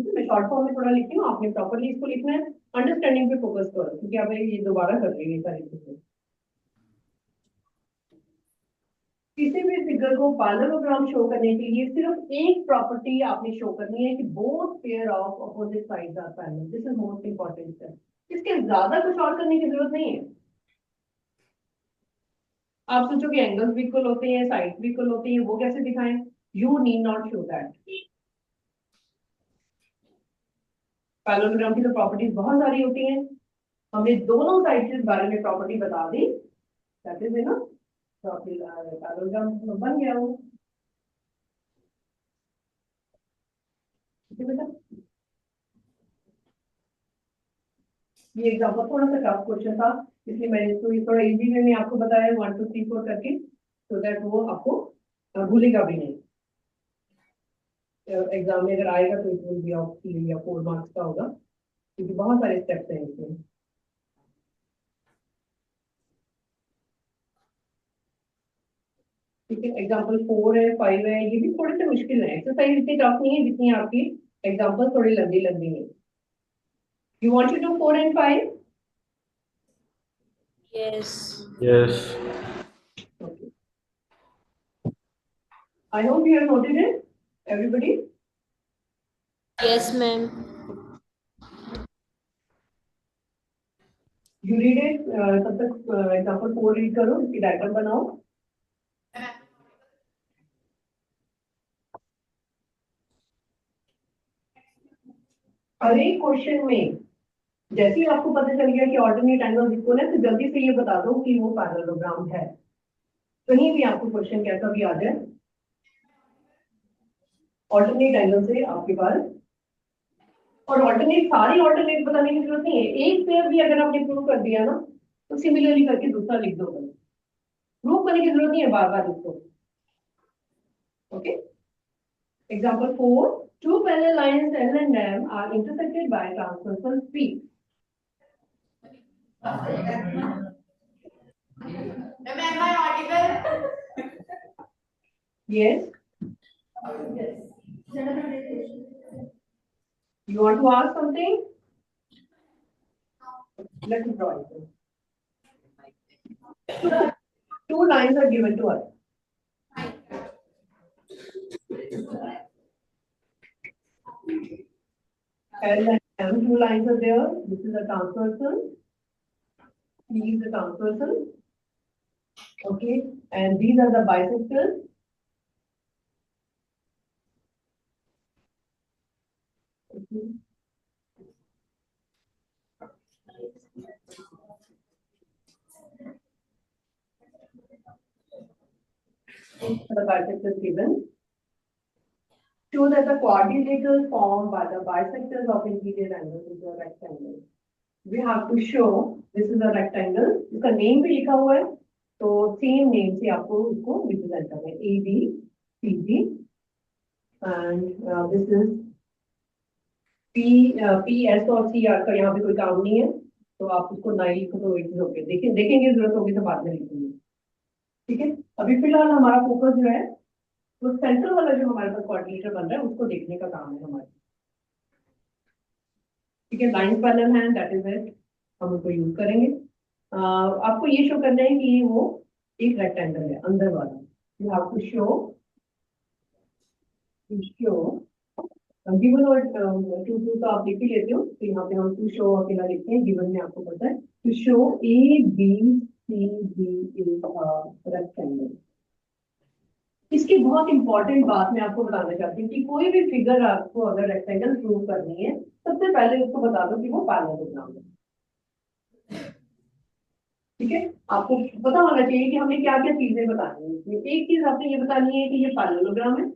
मैं शॉर्ट फॉर्म में थोड़ा लिखती हूँ, आपने प्रॉपर्ली इसको लिखना है, अंडरस्टैंडिंग पे फोकस करो, क्योंकि आप ये दोबारा कर रही है सारी चीजें। किसी भी फिगर को पैरेललोग्राम शो करने के लिए सिर्फ एक प्रॉपर्टी आपने शो करनी है कि both pair of opposite sides are parallel, this is most important step, इसके ज्यादा कुछ और करने की जरूरत नहीं है। आप सोचो कि एंगल्स भी इक्वल होते हैं, साइड्स भी इक्वल होती हैं, वो कैसे दिखाएं, you need not show that. Parallelogram की तो प्रॉपर्टीज बहुत सारी होती हैं, हमने दोनों साइड के बारे में प्रॉपर्टी बता दी, दैट इज ना, तो पैरेललोग्राम बन गया वो। यू बेटा। ये एग्जाम्पल थोड़ा सा टफ क्वेश्चन था, इसलिए मैंने इसको थोड़ा इजी वे में आपको बताया 1 2 3 4 करके, सो दैट वो आपको भूलेगा भी नहीं। एग्जाम में अगर आएगा तो इसमें भी ऑफ 3 या 4 मार्क्स का होगा, क्योंकि बहुत सारे स्टेप्स हैं इसमें। ठीक है, एग्जाम्पल 4 है, 5 है, ये भी थोड़े से मुश्किल है। एक्सरसाइज इतनी टफ नहीं है जितनी आपकी एग्जाम्पल थोड़ी लंबी लंबी है। You want to do 4 and 5? Yes. Yes. Okay. I hope you have noted it, everybody. Yes, ma'am. You read it, तब तक एग्जाम्पल 4 रीड करो, इसकी डायग्राम बनाओ। हर एक क्वेश्चन में जैसे ही आपको पता चल गया कि ऑल्टरनेट एंगल इक्वल है, तो जल्दी से ये बता दो कि वो पैरेललोग्राम है। कहीं भी आपको क्वेश्चन कैसा भी आ जाए, ऑल्टरनेट एंगल से आपके पास, और ऑल्टरनेट सारी ऑल्टरनेट बताने की जरूरत नहीं है, एक पेयर भी अगर आपने प्रूव कर दिया ना, तो सिमिलरली करके दूसरा लिख दो। प्रूव करने की जरूरत नहीं है बार बार इसको। Okay, example 4, two parallel lines L and M are intersected by transversal P. Am I audible? Yes. You want to ask something? Let me draw it. Two lines are given to us. L and M, two lines are there. This is a transversal. P is the transversal. Okay, and these are the bisectors. Okay. The bisectors given. Show that the quadrilateral formed by the bisectors of interior angles is a rectangle. We have to show this is a rectangle. इसका नेम भी लिखा हुआ है, तो सेम नेम से आपको इसको रिप्रेजेंट करना है। A B C G, and this is P S और सी आर का यहाँ पे कोई काम नहीं है, तो आप उसको ना ही लिखो तो एक होके देखेंगे, जरूरत होगी तो बाद में लिखेंगे। ठीक है, अभी फिलहाल हमारा फोकस जो है तो सेंटर वाला जो हमारे पास क्वाड्रिलेटरल बन रहा है उसको देखने का काम है हमारा। ठीक है, लाइन पैरेलल है, दैट इज इट, हम उसको यूज करेंगे। आपको ये शो करना है कि वो एक रेक्टेंगल है अंदर वाला। You have to show given और टू टू तो आप लिख ही लेते हो, तो यहाँ पे हम टू शो अकेला लिखते हैं, गिवन में आपको पता है to show A B C D rectangle. इसकी बहुत इंपॉर्टेंट बात मैं आपको बताना चाहती हूँ कि कोई भी फिगर आपको अगर रेक्टेंगल प्रूव करनी है, सबसे पहले उसको बता दो कि वो पैरेललोग्राम है। ठीक है, आपको पता होना चाहिए कि हमें क्या क्या चीजें बतानी है इसमें। एक चीज आपने ये बतानी है कि ये पैरेललोग्राम है।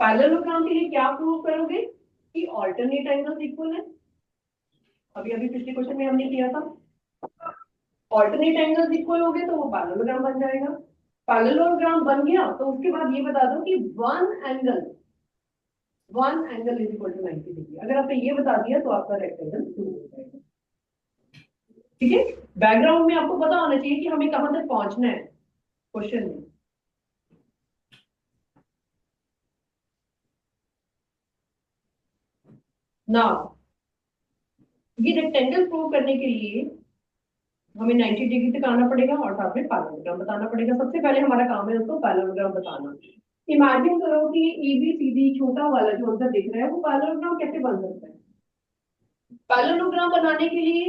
पैरेललोग्राम के लिए क्या प्रूव करोगे कि ऑल्टरनेट एंगल्स इक्वल है। अभी अभी पिछले क्वेश्चन में हमने किया था, ऑल्टरनेट एंगल्स इक्वल हो गए तो वो पैरेललोग्राम बन जाएगा। पैरेललोग्राम बन गया तो उसके बाद ये बता दो कि one angle is equal to 90 degree. अगर आपने ये बता दिया तो आपका रेक्टेंगल प्रूव हो जाएगा। ठीक है, बैकग्राउंड में आपको पता होना चाहिए कि हमें कहां तक पहुंचना है क्वेश्चन में। ना ये रेक्टेंगल प्रूव करने के लिए हमें 90 डिग्री तक आना पड़ेगा और साथ में पैरेललोग्राम बताना पड़ेगा। सबसे पहले हमारा काम है उसको पैरेललोग्राम बताना। इमेजिन करो कि एबीसीडी छोटा वाला जो अंदर दिख रहा है वो पैरेललोग्राम कैसे बन सकता है। पैरेललोग्राम बनाने के लिए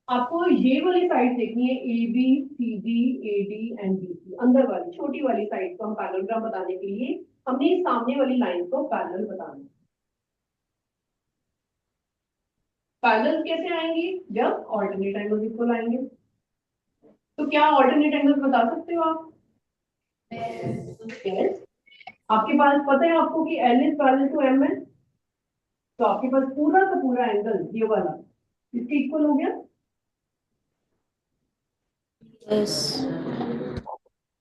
आपको ये वाली साइड देखनी है, A B C D A D and B C, अंदर वाली छोटी वाली साइड को हम पैरेललोग्राम बताने के लिए हमने सामने वाली लाइन को पैरेलल बताना है। पैरेलल कैसे आएंगी, जब ऑल्टरनेट एंगल्स इक्वल आएंगे। तो क्या ऑल्टरनेट एंगल्स बता सकते हो आप? Yes. आपके पास पता है आपको कि L is parallel to M है, तो आपके पास पूरा का पूरा एंगल ये वाला इसके इक्वल हो गया। Yes.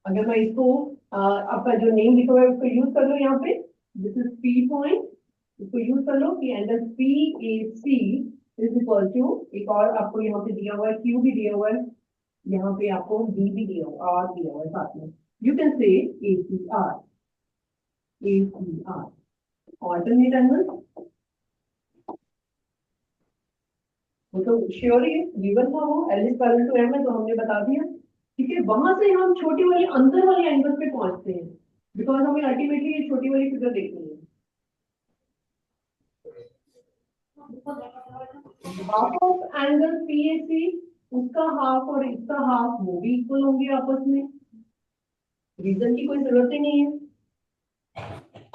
अगर मैं इसको आपका जो नेम लिखा हुआ है उसको यूज कर लो यहाँ पे, दिस इज पी पॉइंट, इसको यूज कर लो कि angle P A C is equal to, एक और आपको यहाँ पे दिया हुआ है क्यू भी दिया हुआ है, यहाँ पे आपको डी भी दिया हुआ आर दिया हुआ है साथ में, you can say A C R, A C R alternate angle. वो तो श्योर ही गिवन था वो L is equal to M है, तो हमने बता दिया। ठीक है, वहां से हम छोटी वाली अंदर वाले एंगल पे पहुंचते हैं, बिकॉज हमें अल्टीमेटली ये छोटी वाली फिगर देखनी है। हाफ ऑफ एंगल पीएसी, उसका हाफ और इसका हाफ वो भी इक्वल होंगे आपस में, रीजन की कोई जरूरत ही नहीं है।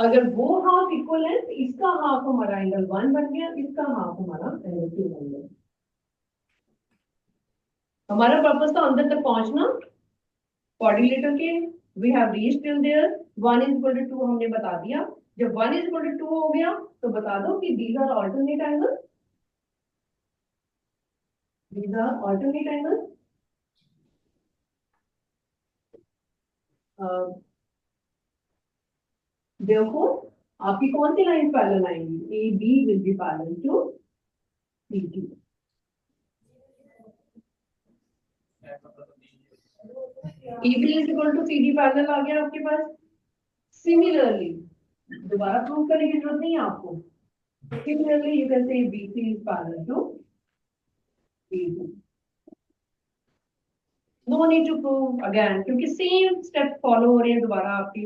अगर वो हाफ इक्वल है तो इसका हाफ हमारा एंगल 1 बन गया, इसका हाफ हमारा एंगल 2 बन गया। हमारा पर्पस था अंदर तक पहुंचना कोऑर्डिनेटर के, we have reached till there, 1 is equal to 2 हमने बता दिया। जब 1 इज इक्वल टू 2 हो गया तो बता दो कि these are alternate angle, these are alternate angles. Therefore, आपकी कौन सी लाइन पैरेलल आएंगी? A B will be parallel to C D. A B is equal to C D parallel आ गया आपके पास। सिमिलरली दोबारा प्रूव करने की जरूरत नहीं है आपको। Similarly you can say B C is parallel to A B. No need to prove again, क्योंकि सेम स्टेप फॉलो हो रहे हैं दोबारा आपकी।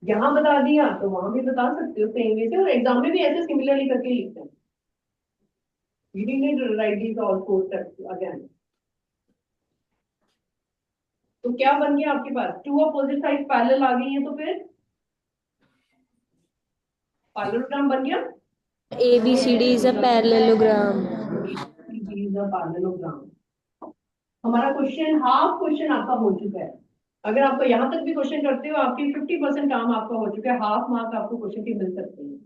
यहाँ बता दिया तो वहां भी बता सकते हो सेम वे से, और एग्जाम में भी ऐसे सिमिलरली करके लिखते हैं। You didn't need to write these all four steps again. तो क्या बन गया आपके पास? टू अपोजिट साइड पैरेलल आ गई है, तो फिर पैरेललोग्राम बन गया। ABCD is a parallelogram. Parallelogram. हमारा क्वेश्चन, हाफ क्वेश्चन आपका हो चुका है। अगर आपको यहाँ तक भी क्वेश्चन करते हो, आपकी 50% काम आपका हो चुका है, हाफ मार्क आपको क्वेश्चन के मिल सकते हैं।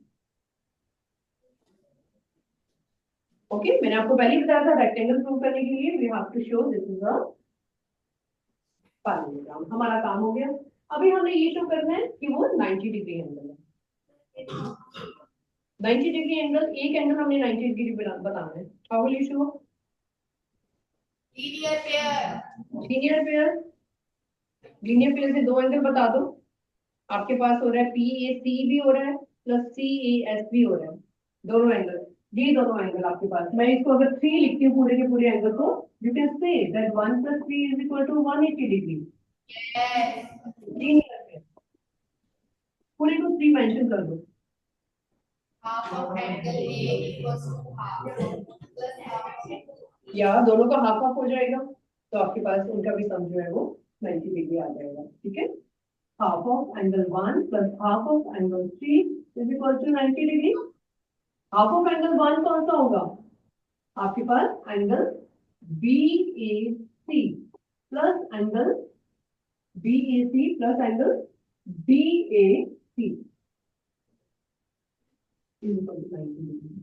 ओके, मैंने आपको पहले ही बताया था रेक्टेंगल प्रूव करने के लिए we have to show this is a parallelogram. हमारा काम हो गया। अभी हमें ये शो करना है कि वो 90 डिग्री एंगल है। 90 डिग्री एंगल, एक एंगल हमने 90 डिग्री बताना है। How will you show? Linear pair. Linear pair, linear pair से दो एंगल बता दो। आपके पास हो रहा है पी ए सी भी हो रहा है प्लस सी ए एस भी हो रहा है, दोनों एंगल, ये दोनों एंगल आपके पास। मैं इसको अगर 3 लिखती हूँ पूरे के पूरे एंगल को, you can say that 1 + 3 is equal to 180 degree. Yes. Linear pair पूरे को 3 मेंशन कर दो। Half of angle A equals to half plus half. या दोनों का हाफ हाफ हो जाएगा, तो आपके पास उनका भी सम जो है वो 90 डिग्री आ जाएगा। ठीक है, half of angle 1 plus half of angle 3 is equal to 90 degree. Half of angle 1 कौन सा होगा? आपके पास angle B A C plus angle B A C plus angle B A C,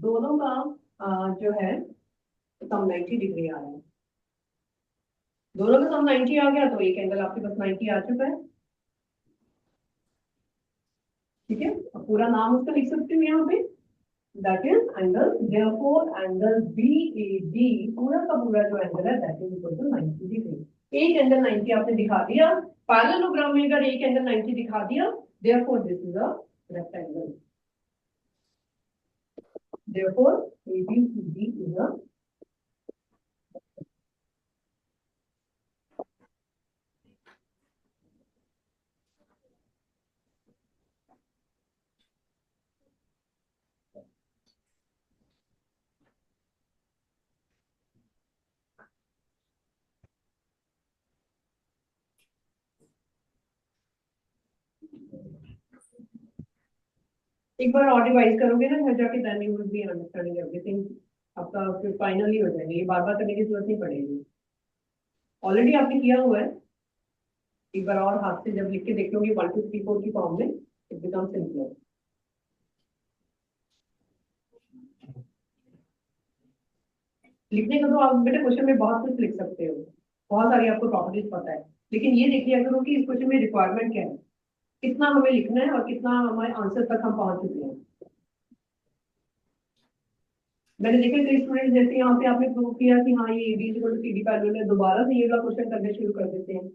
दोनों का जो है सम 90 डिग्री आ रहा है। दोनों का सम 90 आ गया तो एक एंगल आपके पास 90 आ चुका है। ठीक है, अब पूरा नाम उसका लिख सकती हूँ यहाँ पे, that is angle, therefore angle B A D पूरा का पूरा जो एंगल है that is equal to 90 degree. एक एंगल 90 आपने दिखा दिया। पैरेललोग्राम में अगर एक एंगल 90 दिखा दिया, therefore this is a rectangle, therefore ABCD is a. एक बार और रिवाइज करोगे ना घर जाके, then you will be understanding everything. आपका फिर फाइनली हो जाएगा, ये बार बार करने की जरूरत नहीं पड़ेगी, ऑलरेडी आपने किया हुआ है। एक बार और हाथ से जब लिख के देखोगे 1 2 3 4 की फॉर्म में, इट बिकम सिंपलर। लिखने का तो आप बेटे क्वेश्चन में बहुत कुछ लिख सकते हो, बहुत सारी आपको प्रॉपर्टीज पता है, लेकिन ये देख लिया करो कि इस क्वेश्चन में रिक्वायरमेंट क्या है, कितना हमें लिखना है और कितना हमारे आंसर तक हम पहुंच चुके हैं। मैंने देखा कई स्टूडेंट जैसे यहाँ पे आपने प्रूव किया कि हाँ ये B equal to C D parallel है, दोबारा से ये वाला क्वेश्चन करने शुरू कर देते हैं,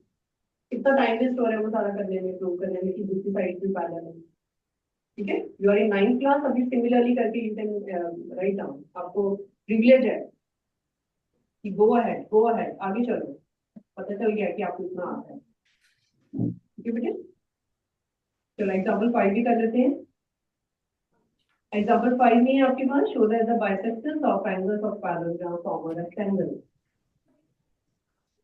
कितना टाइम वेस्ट हो रहा है वो सारा करने में, प्रूव करने में कि दूसरी साइड भी पैरेलल है। ठीक है, you are in 9th class, अभी सिमिलरली करके यू कैन राइट डाउन, आपको प्रिविलेज है कि गो अहेड आगे चलो, पता चल गया कि आपको इतना आता है। ठीक है बेटे, चलो एग्जाम्पल 5 भी कर लेते हैं। एग्जाम्पल 5 में आपके पास show that the bisectors of angles of parallelogram form a rectangle,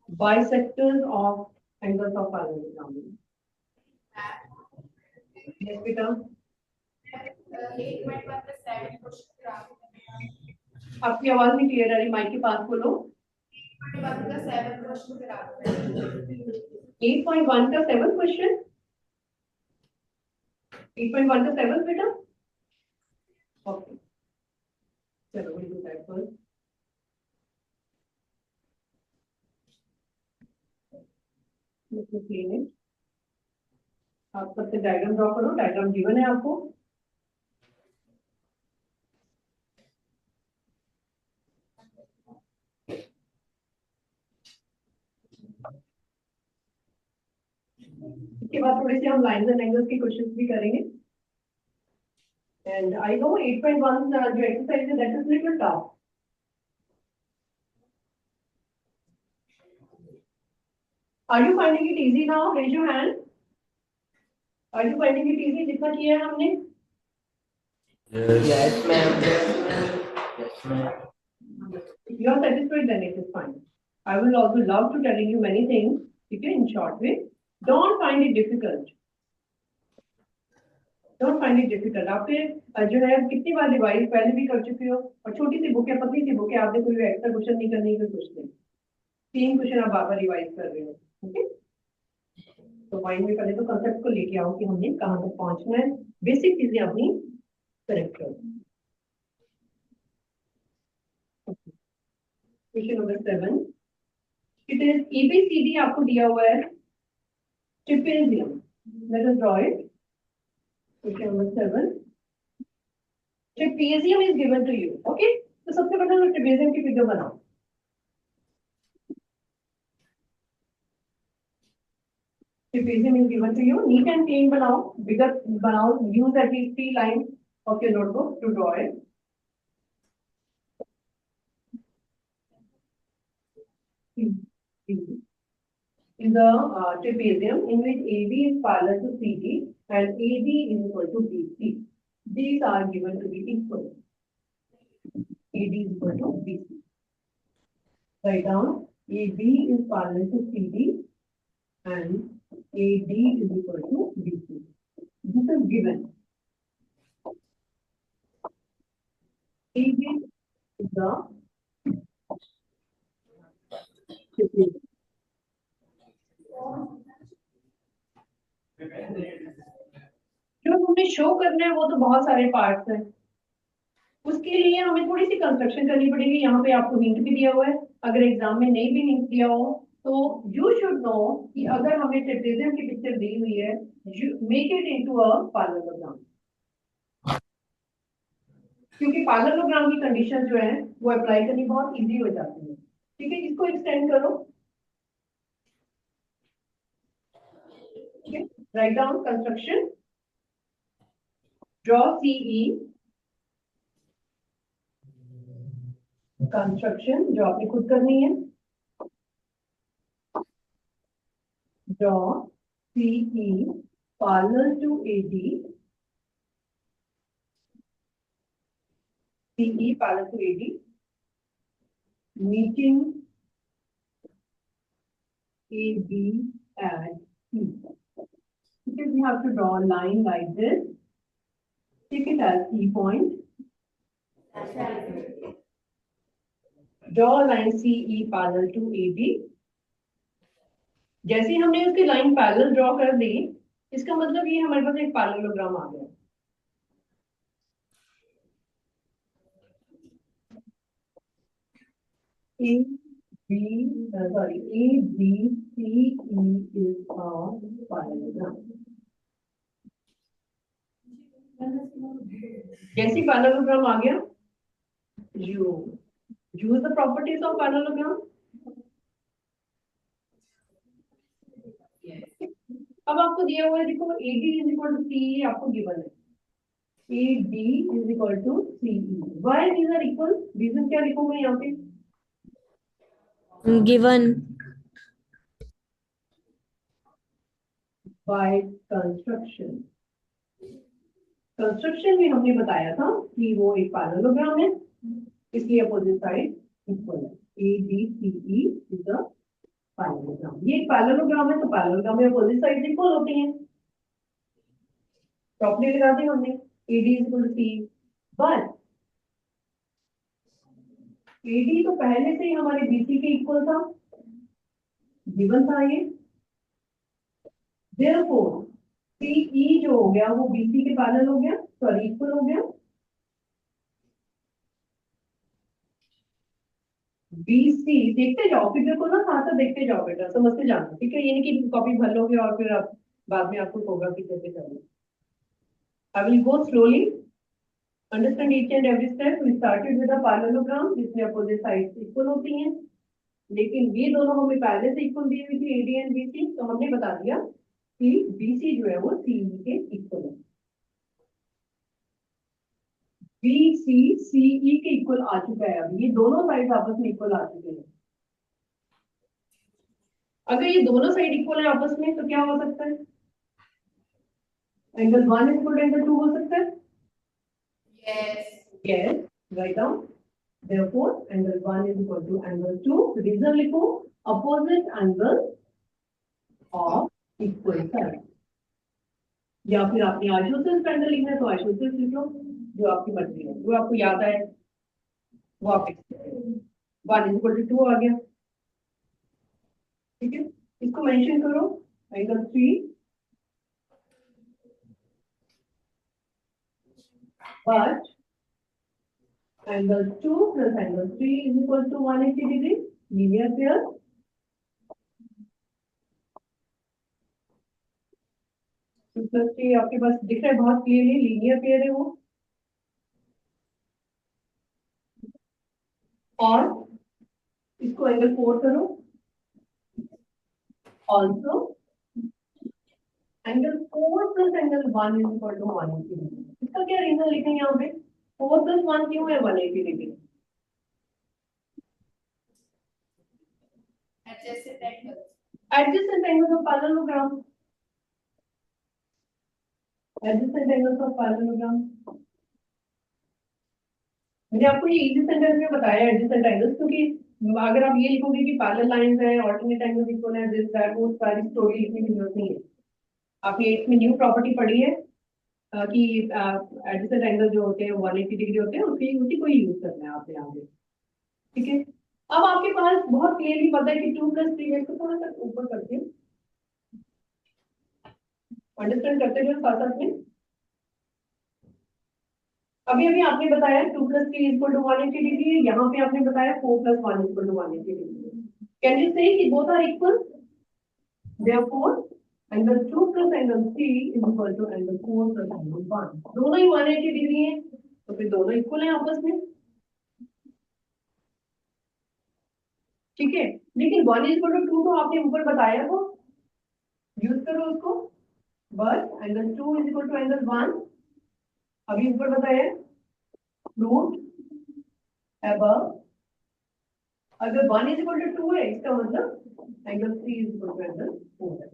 bisectors of angles of parallelogram. Yes बेटा, 8.1 का 7 क्वेश्चन करा आपकी आवाज नहीं क्लियर आ रही, माइक के पास बोलो। 8.1 का 7 क्वेश्चन करा 8.1 का 7 क्वेश्चन, 8.1 का 7 बेटा, ओके चलो वी डू दैट फर्स्ट। आप सबसे डायग्राम ड्रॉ करो, डायग्राम गिवन है आपको। इसके बाद थोड़े से हम लाइंस एंड एंगल्स के क्वेश्चंस भी करेंगे। एंड आई नो 8.1 जो एक्सरसाइज है that is little tough. Are you finding it easy now? Raise your hand. Are you finding it easy जितना किया है हमने? Yes, ma'am. Yes, ma'am. If you are satisfied, then it is fine. I will also love to telling you many things, okay, in short way. Don't find it difficult. Don't find it difficult. आप फिर जो है कितनी बार रिवाइज पहले भी कर चुके हो, और छोटी सी बुक है, पतली सी बुक है, आपने कोई एक्स्ट्रा क्वेश्चन नहीं करने की कुछ नहीं, 3 क्वेश्चन आप बार रिवाइज कर रहे हो। ओके, तो माइंड में पहले तो कंसेप्ट को लेके आओ कि हमने कहाँ तक पहुंचना है, बेसिक चीजें अपनी करेक्ट करो। Question number 7, it is ABCD आपको दिया हुआ है, trapezium, let us draw it. Question number 7, trapezium is given to you, okay, तो सबसे पहले ट्रिपेजियम की फिगर बनाओ। Trapezium is given to you, neat and clean बनाओ, bigger बनाओ, use at least 3 lines of your notebook to draw it. Is a trapezium in which AB is parallel to CD and AD is equal to BC. These are given to be equal. AD is equal to BC. Write down AB is parallel to CD and AD is equal to BC. This is given. AB is the trapezium. जो हमें शो करना है वो तो बहुत सारे पार्ट्स हैं, उसके लिए हमें थोड़ी सी कंस्ट्रक्शन करनी पड़ेगी। यहाँ पे आपको हिंट भी दिया हुआ है, अगर एग्जाम में नहीं भी हिंट दिया हो तो यू शुड नो कि अगर हमें ट्रेपेजियम की पिक्चर दी हुई है, make it into a parallelogram, क्योंकि पैरेललोग्राम की कंडीशन जो है वो अप्लाई करनी बहुत इजी हो जाती है। ठीक है, इसको एक्सटेंड करो। ठीक है, write down construction, draw CE construction जो आपने खुद करनी है, draw CE parallel to AD, CE parallel to AD, meeting AB at C. Because we have to draw a line like this, take it as E point, draw a line CE parallel to AD. जैसे ही हमने उसकी लाइन पैरेलल ड्रॉ कर दी, इसका मतलब ये हमारे पास एक पैरेललोग्राम आ गया। A B sorry A B C E is a parallelogram. कैसी parallelogram आ गया? Use the properties of parallelogram. अब आपको दिया हुआ है, देखो AD is equal to CE आपको गिवन है, AD is equal to CE. Why these are equal? Reason क्या लिखूंगा यहाँ पे? given By construction. कंस्ट्रक्शन में हमने बताया था कि वो एक पैरेललोग्राम है, इसलिए अपोजिट साइड इक्वल है. ABCE is a parallelogram. ये एक पैरेललोग्राम है तो पैरेललोग्राम में अपोजिट साइड इक्वल होती हैं. प्रॉपर्टी लगा दी हमने, AD is equal to CE. But AD तो पहले से ही हमारे BC के इक्वल था, गिवन था ये. Therefore CE जो हो गया वो BC के पैरेलल हो गया, सॉरी इक्वल हो गया. BC देखते जाओ, फिगर को ना साथ साथ देखते जाओ बेटा, समझते जाना, ठीक है? ये नहीं कि कॉपी भर लोगे और फिर आप बाद में आपको होगा कि कैसे करना. I will go slowly. Understand each and every step. We started with a parallelogram जिसमें अपोजिट साइड्स इक्वल होती हैं, लेकिन ये दोनों हमें पहले से इक्वल दी हुई थी AD एंड BC, तो हमने बता दिया कि BC जो है वो CE के इक्वल है. BC CE के इक्वल आ चुका है. अब ये दोनों साइड आपस में इक्वल आ चुके हैं. अगर ये दोनों साइड इक्वल है आपस में तो क्या हो सकता है? Angle 1 is equal to angle 2 हो सकता है. Yes, write down. Therefore, angle 1 is equal to angle 2. Reason लिखो, opposite angle of equal side. या फिर आपने आइसोसेलेस एंगल लिखना है तो आइसोसेलेस लिख लो, जो आपकी मर्जी है, जो आपको याद आए वो आप लिख सकते हैं. 1 is equal to 2 आ गया, ठीक है? इसको मेंशन करो, angle 3 but angle 2 plus angle 3 is equal to 180 degree, linear pair. Plus 3 आपके पास दिख रहा है बहुत क्लियरली, लीनियर पेयर है वो. और इसको एंगल 4 करो, also angle 4 plus angle 1 is equal to 180 degree. इसका क्या रीजन लिखेंगे यहाँ पे? 4 प्लस 1 क्यों है 180 degree? Adjacent angles of parallelogram. Adjacent angles of parallelogram मैंने आपको ये इजी सेंटेंस में बताया एडजेसेंट एंगल्स, क्योंकि अगर आप ये लिखोगे कि पैरेलल लाइंस है, ऑल्टरनेट एंगल्स इक्वल है, दिस दैट वो सारी स्टोरी लिखने की जरूरत नहीं है. आपने इसमें न्यू प्रॉपर्टी पढ़ी है कि एडजेसेंट एंगल जो होते हैं 180 डिग्री होते हैं, उसी को ही यूज करना है आपने आगे, ठीक है? अब आपके पास बहुत क्लियरली पता है कि 2 प्लस 3 है, तो थोड़ा सा ऊपर करके अंडरस्टैंड करते हुए साथ साथ में अभी अभी आपने बताया 2 प्लस 3 इक्वल टू 180 डिग्री, यहाँ पे आपने बताया 4 plus 1 equal to 180 degree. Can you से कि both are equal? Therefore angle 2 plus angle 3 is equal to angle 4 plus angle 1. दोनों ही 180 डिग्री हैं, तो फिर दोनों इक्वल हैं आपस में, ठीक है? लेकिन 1 इज इक्वल टू 2 तो आपने ऊपर बताया, वो यूज करो उसको. But angle 2 is equal to angle 1 अभी ऊपर बताया, रूट अबव. अगर 1 इज इक्वल टू 2 है, इसका मतलब angle 3 is equal to angle 4 है.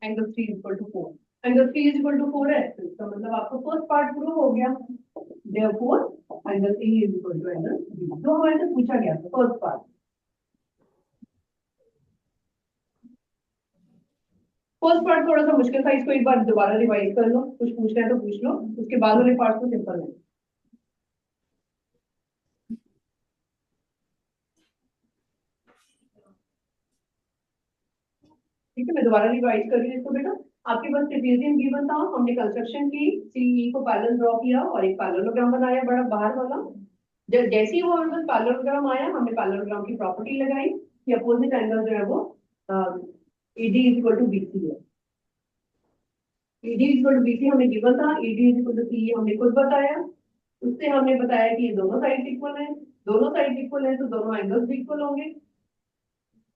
Angle 3 is equal to 4, angle 3 is equal to 4 है, तो इसका मतलब आपका फर्स्ट पार्ट प्रूव हो गया. Therefore angle A is equal to angle B, जो हमारे से पूछा गया था फर्स्ट पार्ट. फर्स्ट पार्ट थोड़ा सा मुश्किल था, इसको एक बार दोबारा रिवाइज कर लो, कुछ पूछना है तो पूछ लो, उसके बाद वाले पार्ट तो सिंपल है, ठीक है? मैं दोबारा रिवाइज कर रही हूँ इसको बेटा. आपके पास ट्रेपेजियम गिवन था, हमने कंस्ट्रक्शन की, सीई को पैरेलल ड्रॉ किया और एक पैरेललोग्राम बनाया बड़ा बाहर वाला। जैसे ही वो हमारे पास पैरेललोग्राम आया, हमने पैरेललोग्राम की प्रॉपर्टी लगाई कि अपोजिट एंगल जो है वो AD is equal to BC है। AD is equal to BC हमें गिवन था, AD is equal to CE हमने खुद बताया। उससे हमने बताया कि ये दोनों साइड इक्वल है, दोनों साइड इक्वल है तो दोनों एंगल्स भी इक्वल होंगे।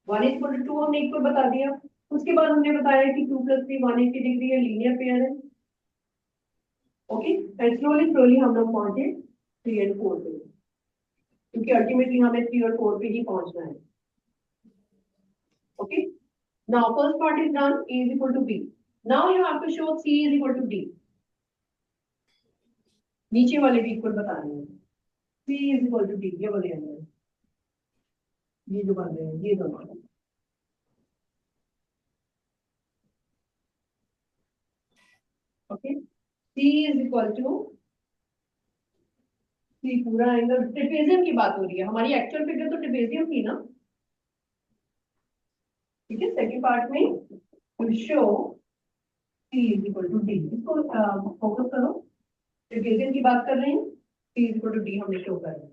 1 इज इक्वल टू 2 हमने इक्वल बता दिया। उसके बाद हमने बताया कि 2 + 3 180 डिग्री है, लीनियर पेयर है। ओके, एंड स्लोली हम लोग पहुंचे 3 और 4 पे, क्योंकि अल्टीमेटली हमें 3 और 4 पे ही पहुंचना है। Okay, now first part is done, A is equal to B. Now you have to show C is equal to D. नीचे वाले भी इक्वल बता रहे हैं, C is equal to D, ये वाले एंगल, ये जो बन रहे हैं ये दोनों। Okay, C is equal to C पूरा एंगल, ट्रेपेजियम की बात हो रही है, हमारी एक्चुअल फिगर तो ट्रेपेजियम थी ना। ठीक है, सेकंड पार्ट में to show C is equal to D, इसको फोकस करो, ट्रेपेजियम की बात कर रहे हैं, C is equal to D हमने शो कर रहे हैं।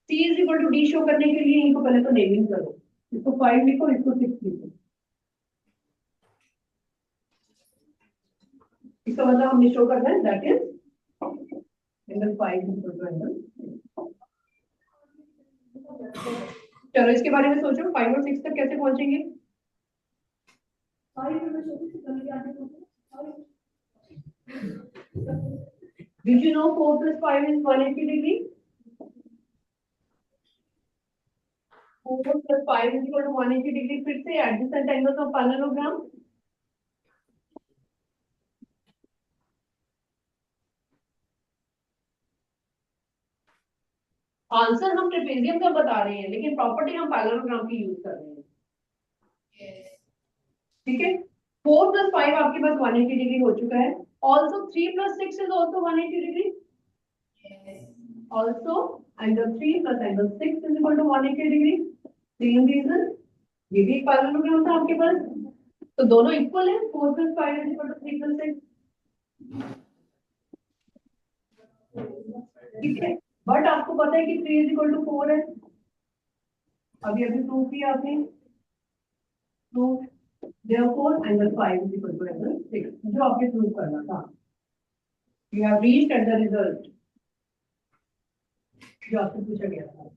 C is equal to D show करने के लिए इनको पहले तो नेमिंग करो, इसको 5 लिखो, इसको 6 लिखो। इसका मतलब हमने शो करना है that is angle 5 equal to angle. चलो इसके बारे में सोचो, 5 और 6 तक कैसे पहुंचेंगे। Did you know 4 + 5 is 180 degree? 4 + 5 is equal to 180 degree. फिर से adjacent angles of parallelogram. Answer हम ट्रेपेजियम का बता रहे हैं, लेकिन प्रॉपर्टी हम पैरेललोग्राम की यूज कर रहे हैं। Yes. ठीक है, 4 + 5 आपके पास 180 डिग्री हो चुका है। Also 3 + 6 is also 180 degree. Yes. Also angle 3 + angle 6 is equal to 180 degree. Same reason, ये भी एक पैरेललोग्राम था आपके पास, तो दोनों इक्वल है। 4 + 5 इज इक्वल टू 3 + 6। ठीक है, बट आपको पता है कि 3 इज इक्वल टू 4 है, अभी अभी प्रूव किया आपने। तो therefore angle 5 is equal to angle 6, जो आपने प्रूव करना था। You have reached at the result जो आपसे पूछा गया था।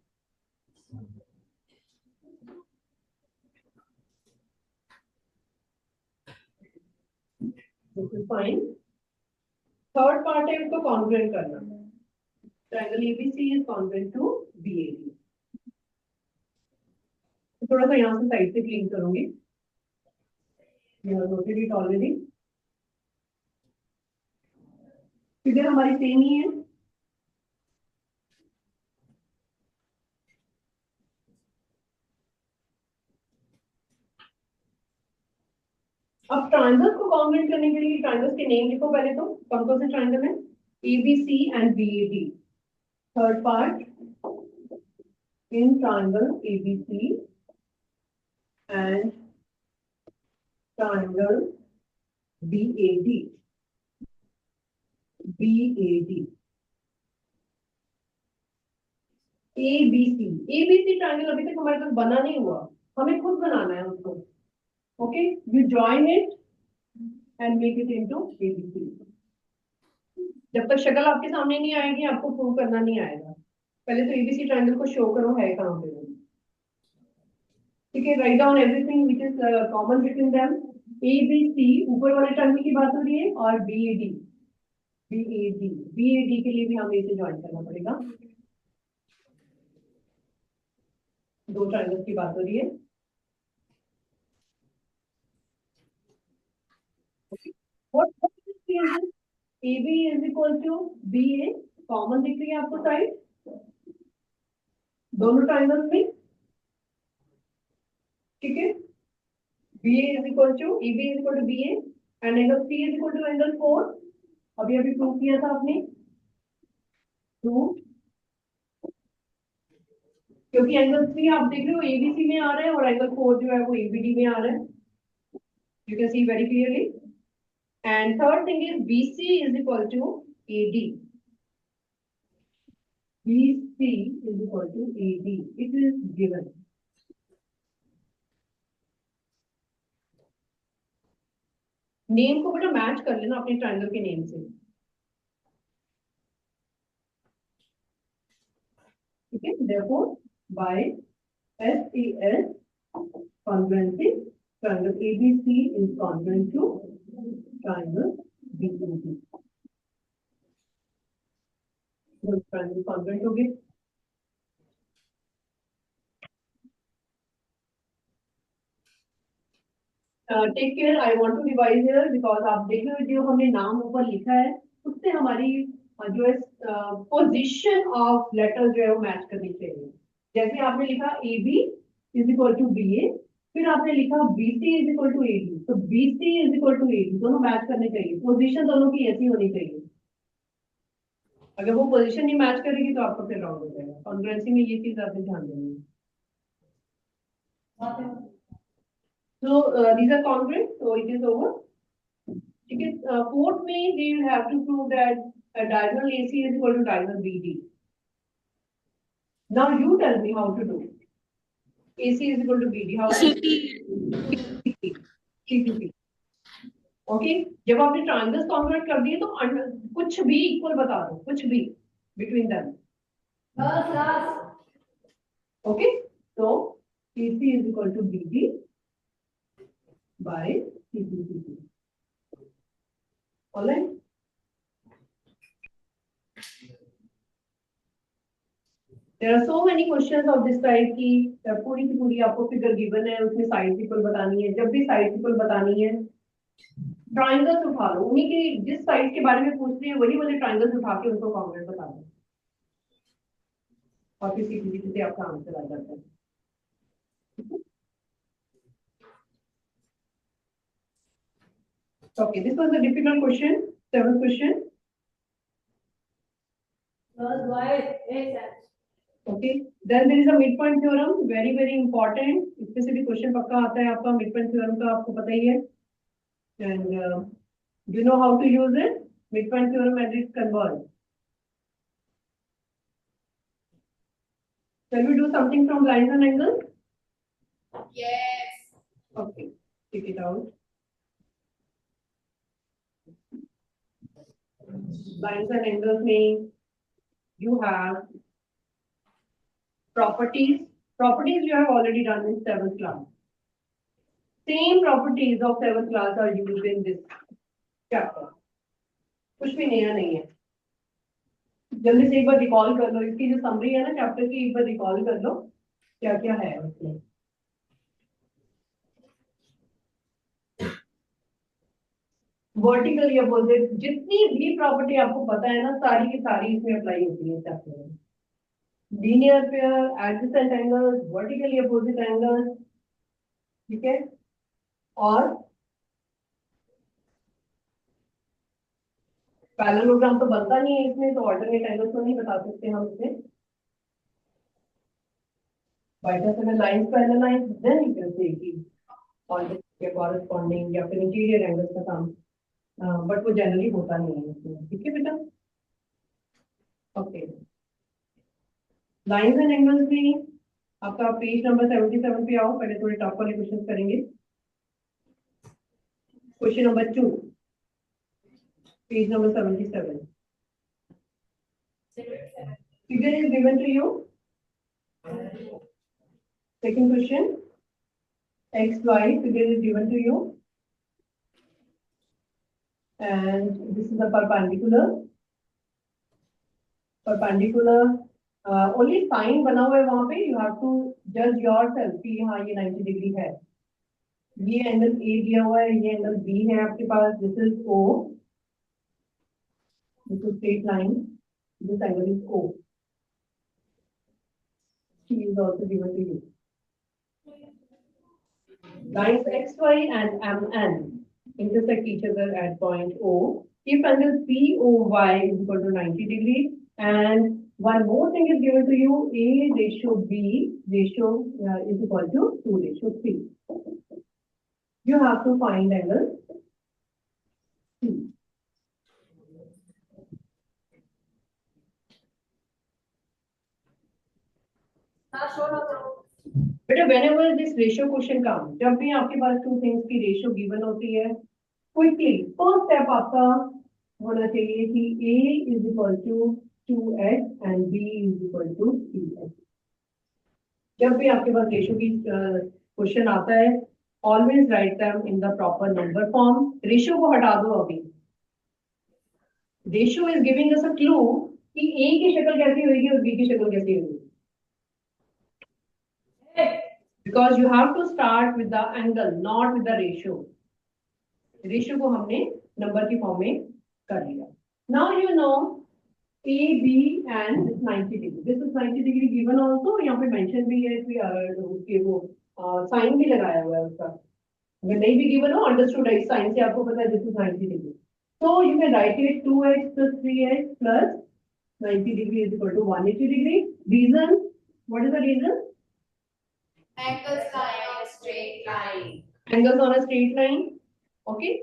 This is fine. Third part है उसको कॉन्ग्रुएंट करना। Triangle ABC is congruent to BAD। तो थोड़ा सा यहाँ से साइड से क्लीन करूंगी, you have noted it already। Figure हमारी सेम ही है। अब ट्रायंगल्स को कॉन्ग्रुएंट करने के लिए ट्रायंगल्स के नेम लिखो पहले तो। कौन कौन से ट्रायंगल है? ABC and BAD। Third part, in triangle ABC and triangle BAD। ABC triangle अभी तक हमारे पास बना नहीं हुआ, हमें खुद बनाना है उसको। Okay, you join it and make it into ABC। जब तक शक्ल आपके सामने नहीं आएगी आपको प्रूव करना नहीं आएगा। पहले तो ABC ट्रायंगल को शो करो है कहाँ पे। ठीक है, write down everything which is common between them. ABC ऊपर वाले ट्रायंगल की बात हो रही है, और BAD के लिए भी हमें इसे ज्वाइन करना पड़ेगा। दो ट्रायंगल्स की बात हो रही है। What is AB is equal to BA, common दिख रही है आपको साइड दोनों ट्रायंगल्स में। ठीक है, BA is equal to EB is equal to BA and angle C is equal to angle 4। अभी अभी प्रूव किया था आपने, प्रूव, क्योंकि एंगल 3 आप देख रहे हो ABC में आ रहा है और एंगल 4 जो है वो ABD में आ रहा है। You can C very clearly. And third thing is BC is equal to AD. BC is equal to AD. It is given. Name को बेटा मैच कर लेना अपने ट्रायंगल के नेम से, ठीक है। therefore by SAS congruency triangle ABC is congruent to triangle BCD. तो triangle congruent हो गए। Take care, I want to revise here because आप देख रहे हो जो हमने नाम ऊपर लिखा है उससे हमारी जो है पोजीशन ऑफ लेटर जो है वो मैच करनी चाहिए। जैसे आपने लिखा AB is equal to BA, फिर आपने लिखा BC is equal to AD, तो BC is equal to AD दोनों मैच करने चाहिए, पोजीशन दोनों की ऐसी होनी चाहिए। अगर वो पोजीशन नहीं मैच करेगी तो आपको फिर रॉन्ग हो जाएगा। कॉन्ग्रुएंसी में ये चीज आपने ध्यान देनी है। So these are congruent, so it is over. Because fourth means we will have to prove that diagonal AC is equal to diagonal BD. Now you tell me how to do it. AC is equal to BD. How? CCP. Okay. जब आपने triangles congruent कर दिए तो कुछ भी equal बता दो, कुछ भी between them. Okay. So AC is equal to BD by CCP. All right. There are so many questions of this type की पूरी की पूरी आपको फिगर गिवन है, उसमें साइड इक्वल बतानी है। जब भी साइड इक्वल बतानी है ट्राइंगल्स उठा लो, उन्हीं की जिस साइड के बारे में पूछ रही है वही वाले ट्राइंगल्स उठा के उनको कॉन्ग्रुएंट बता दो और फिर सीधी सीधी आपका आंसर आ जाता है। Okay, this was a difficult question, seventh question. Okay, then there is a midpoint theorem, very important. इसमें से भी क्वेश्चन पक्का आता है आपका midpoint theorem का, आपको पता ही है। And do you know how to use it? Midpoint theorem and its converge. Shall we do something from lines and angles? Yes. Okay, take it out. Lines and angles mean you have properties. Properties you have already done in 7th class. Same properties of 7th class are used in this chapter. कुछ भी नया नहीं है। जल्दी से एक बार रिकॉल कर लो, इसकी जो समरी है ना चैप्टर की, एक बार रिकॉल कर लो क्या क्या है उसमें। वर्टिकल या अपोजिट जितनी भी प्रॉपर्टी आपको पता है ना सारी की सारी इसमें अप्लाई होती है चैप्टर में। Linear pair, adjacent angles, vertically opposite angles, ठीक है। और पैरेललोग्राम तो बनता नहीं है इसमें, तो ऑल्टरनेट एंगल्स तो नहीं बता सकते हम इसमें। Bisector lines parallelise, then you can say कि कॉरेस्पॉन्डिंग या फिर इंटीरियर एंगल्स का काम, बट वो जनरली होता नहीं है इसमें, ठीक है बेटा। ओके, लाइंस एंड एंगल्स में आपका पेज नंबर 77 पे आओ, पहले थोड़े टफ वाले क्वेश्चन करेंगे। Question number 2, page number 77. Figure is given to you. Second question, x, y figure is given to you, and this is the perpendicular. Only sign बना हुआ है वहां पे, you have to judge yourself कि हाँ ये 90 डिग्री है। ये एंगल A दिया हुआ है, ये एंगल B है आपके पास, this is O, this is straight line, this angle is O. C is also given to you. Lines XY and MN intersect each other at point O. If angle POY is equal to 90 degrees, and one more thing is given to you, A ratio B ratio is equal to 2:3. You have to find angle this ratio question come, जब भी आपके पास टू थिंग्स की रेशियो गिवन होती है, क्विकली फर्स्ट स्टेप आपका होना चाहिए कि a is equal to 2x and b is equal to 3x। जब भी आपके पास रेशियो की क्वेश्चन आता है, always write them in the proper number form. Ratio को हटा दो अभी। Ratio is giving us a clue कि a की शक्ल कैसी होगी और b की शक्ल कैसी होगी, because you have to start with the angle not with the ratio. Ratio को हमने नंबर की फॉर्म में कर लिया। Now you know A, B and 90 degree. This is 90 degree given also. यहाँ पे mention भी है कि उसके वो साइन भी लगाया हुआ है उसका। अगर नहीं भी given हो, understood है, इस साइन से आपको पता है this is 90 degree. So you can write it 2x plus 3x plus 90 degree is equal to 180 degree. Reason? What is the reason? Angles lie on a straight line. Angles on a straight line. Okay.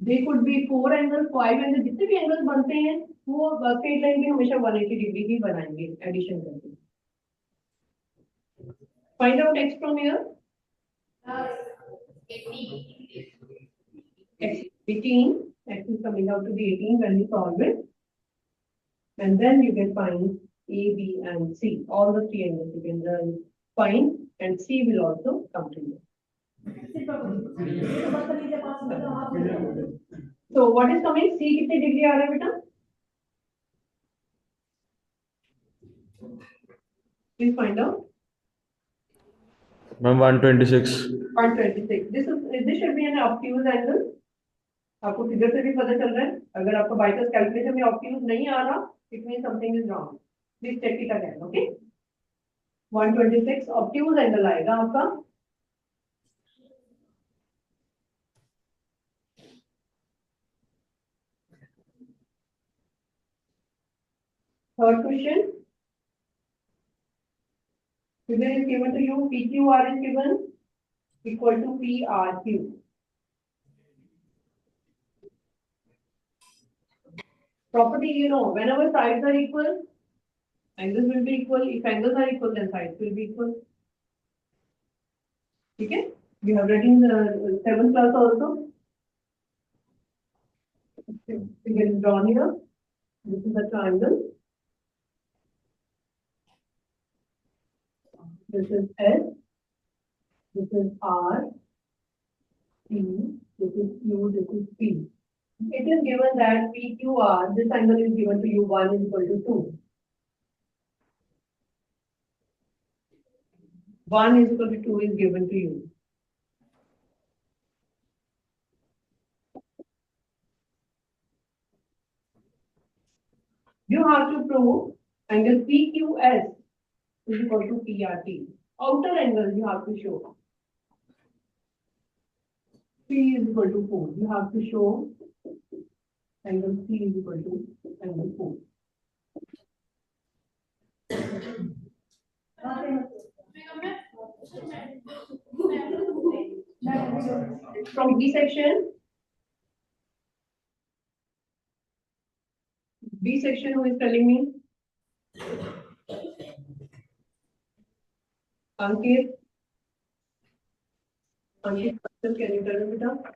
They could be 4 angles, 5 angles, जितने भी एंगल्स बनते हैं वो स्ट्रेट लाइन भी हमेशा 180 डिग्री ही बनाएंगे एडिशन करके। Find out x from here. x 18, x is coming out to be 18 when you solve it, and then you can find a, b and c, all the three angles you can find, and c will also come to you. So what is coming? C कितने डिग्री आ रहा है बेटा? Please find out. Ma'am, 126. 126. This should be an obtuse angle. आपको फिगर से भी पता चल रहा है। अगर आपको बाइकर्स कैलकुलेशन में obtuse नहीं आ रहा, it means something is wrong. Please check it again, okay? 126 obtuse angle आएगा आपका। Third question. Figure is given to you. PQR is given equal to PRQ. Property, you know, whenever sides are equal, angles will be equal. If angles are equal, then sides will be equal. Okay? You have read in the 7th class also. Figure is drawn here. This is a triangle. This is S. This is R. T. This is Q. This is P. It is given that PQR, this angle is given to you 1 is equal to 2. 1 is equal to 2 is given to you. You have to prove angle PQS is equal to PRT. Outer angle you have to show. P is equal to 4. You have to show angle C is equal to angle 4. From B section, who is telling me? Ankit, can you tell me that?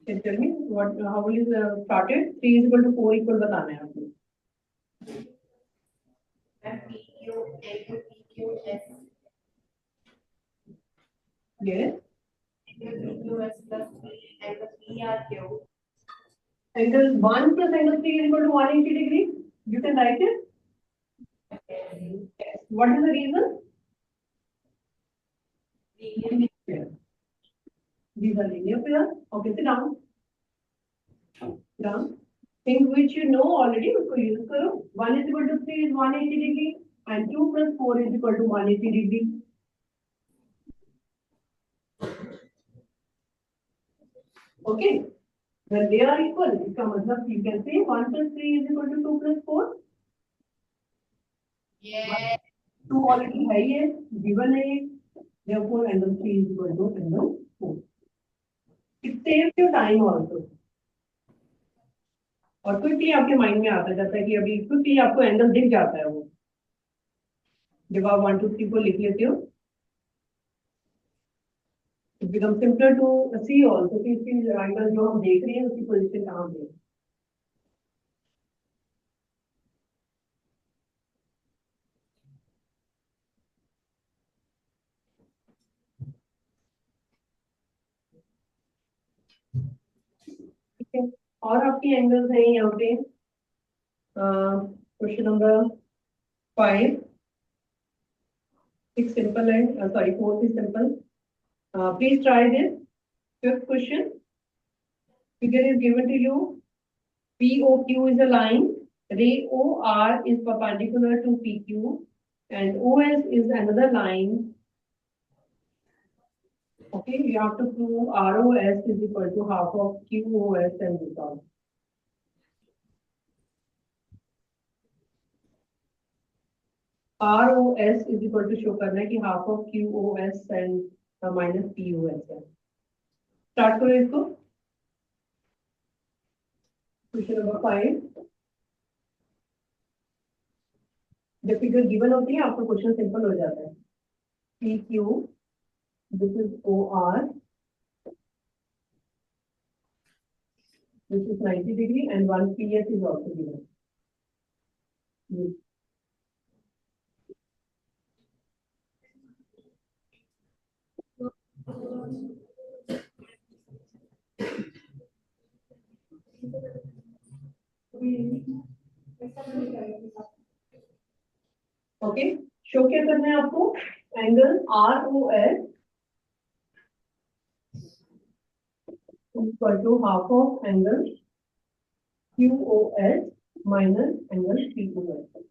Can you tell me what, how will you started? 3 is equal to 4 equal बताना है आपको। Yes. Angle 1 plus angle 3 is equal to 180 degree. You can write it. Yes. What is the reason? Linear pair. These are linear pairs. Okay, sit down. Down. Things which you know already, उसको use करो. 1 is equal to 3 is 180 degree, and 2 plus 4 is equal to 180 degree. Okay. When they are equal, इसका मतलब you can say 1 plus 3 is equal to 2 plus 4. Yeah. 2 already है ये, given है ये. Therefore, angle 3 is equal to angle 4. It saves you time also. और क्विकली आपके माइंड में आता जाता है कि अभी क्विकली आपको एंगल दिख जाता है वो, जब आप 1 2 3 को लिख लेते हो, it become simpler to see also कि इसकी एंगल जो हम देख रहे हैं उसकी पोजिशन कहाँ पे है। ठीक है, और आपकी एंगल्स हैं यहाँ पे। क्वेश्चन नंबर 5, 6 सिंपल है, sorry 4 is simple. Please try this. Fifth question. Figure is given to you. POQ is a line. Ray OR is perpendicular to PQ, and OS is another line. Okay, you have to prove ROS is equal to half of QOS and resolve. ROS is equal to show करना है कि half of QOS and minus POS है। स्टार्ट करो इसको। Question number 5। जब फिगर गिवन होती है आपका क्वेश्चन सिंपल हो जाता है। PQ, this is OR, this is 90 degree and one PS is also given. Okay, show क्या करना है आपको? Angle ROS equal to half of angle QOS minus angle POS।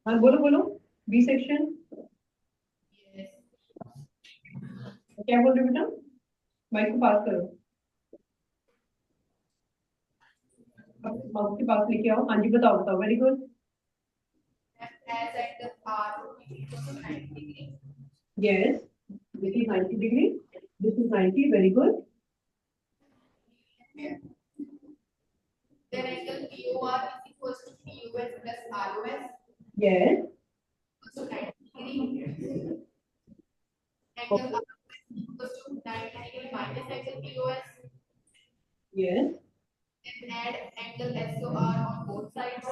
हाँ बोलो बोलो, बी सेक्शन क्या बोल रहे हो बेटा? माइक को पास करो, माउस के पास लेके आओ। हाँ जी बताओ बताओ, very good. As angle R equals to 90 degree. Yes, this is 90 degree. This is 90, very good. Then angle POR is equals to POS plus ROS Yes, equals to 90 degree. Angle ROS equals to 90 degree minus angle POS. yes. Then add angle SOR on both sides.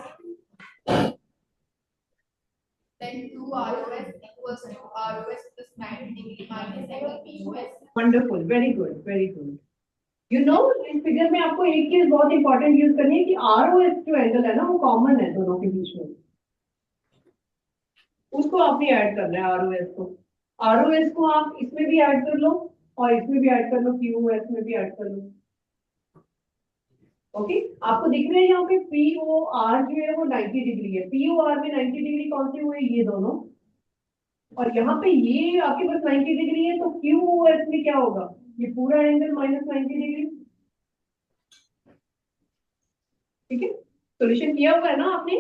Then 2 ROS equals to ROS plus 90 degree minus angle POS. Wonderful, very good, very good. You know, इस फिगर में आपको एक चीज बहुत इंपॉर्टेंट यूज करनी है कि ROS जो एंगल है ना वो कॉमन है दोनों के बीच में, उसको आपने ऐड करना है। ROS को आप इसमें भी ऐड कर लो और इसमें भी ऐड कर लो, QOS में भी ऐड कर लो। ओके, आपको दिख रहा है यहाँ पे POR जो है वो 90 डिग्री है। POR में 90 डिग्री कौन से हुए? ये दोनों। और यहाँ पे ये आपके पास 90 डिग्री है, तो QOS में क्या होगा? ये पूरा एंगल माइनस 90 डिग्री। ठीक है, सोल्यूशन किया हुआ है ना आपने?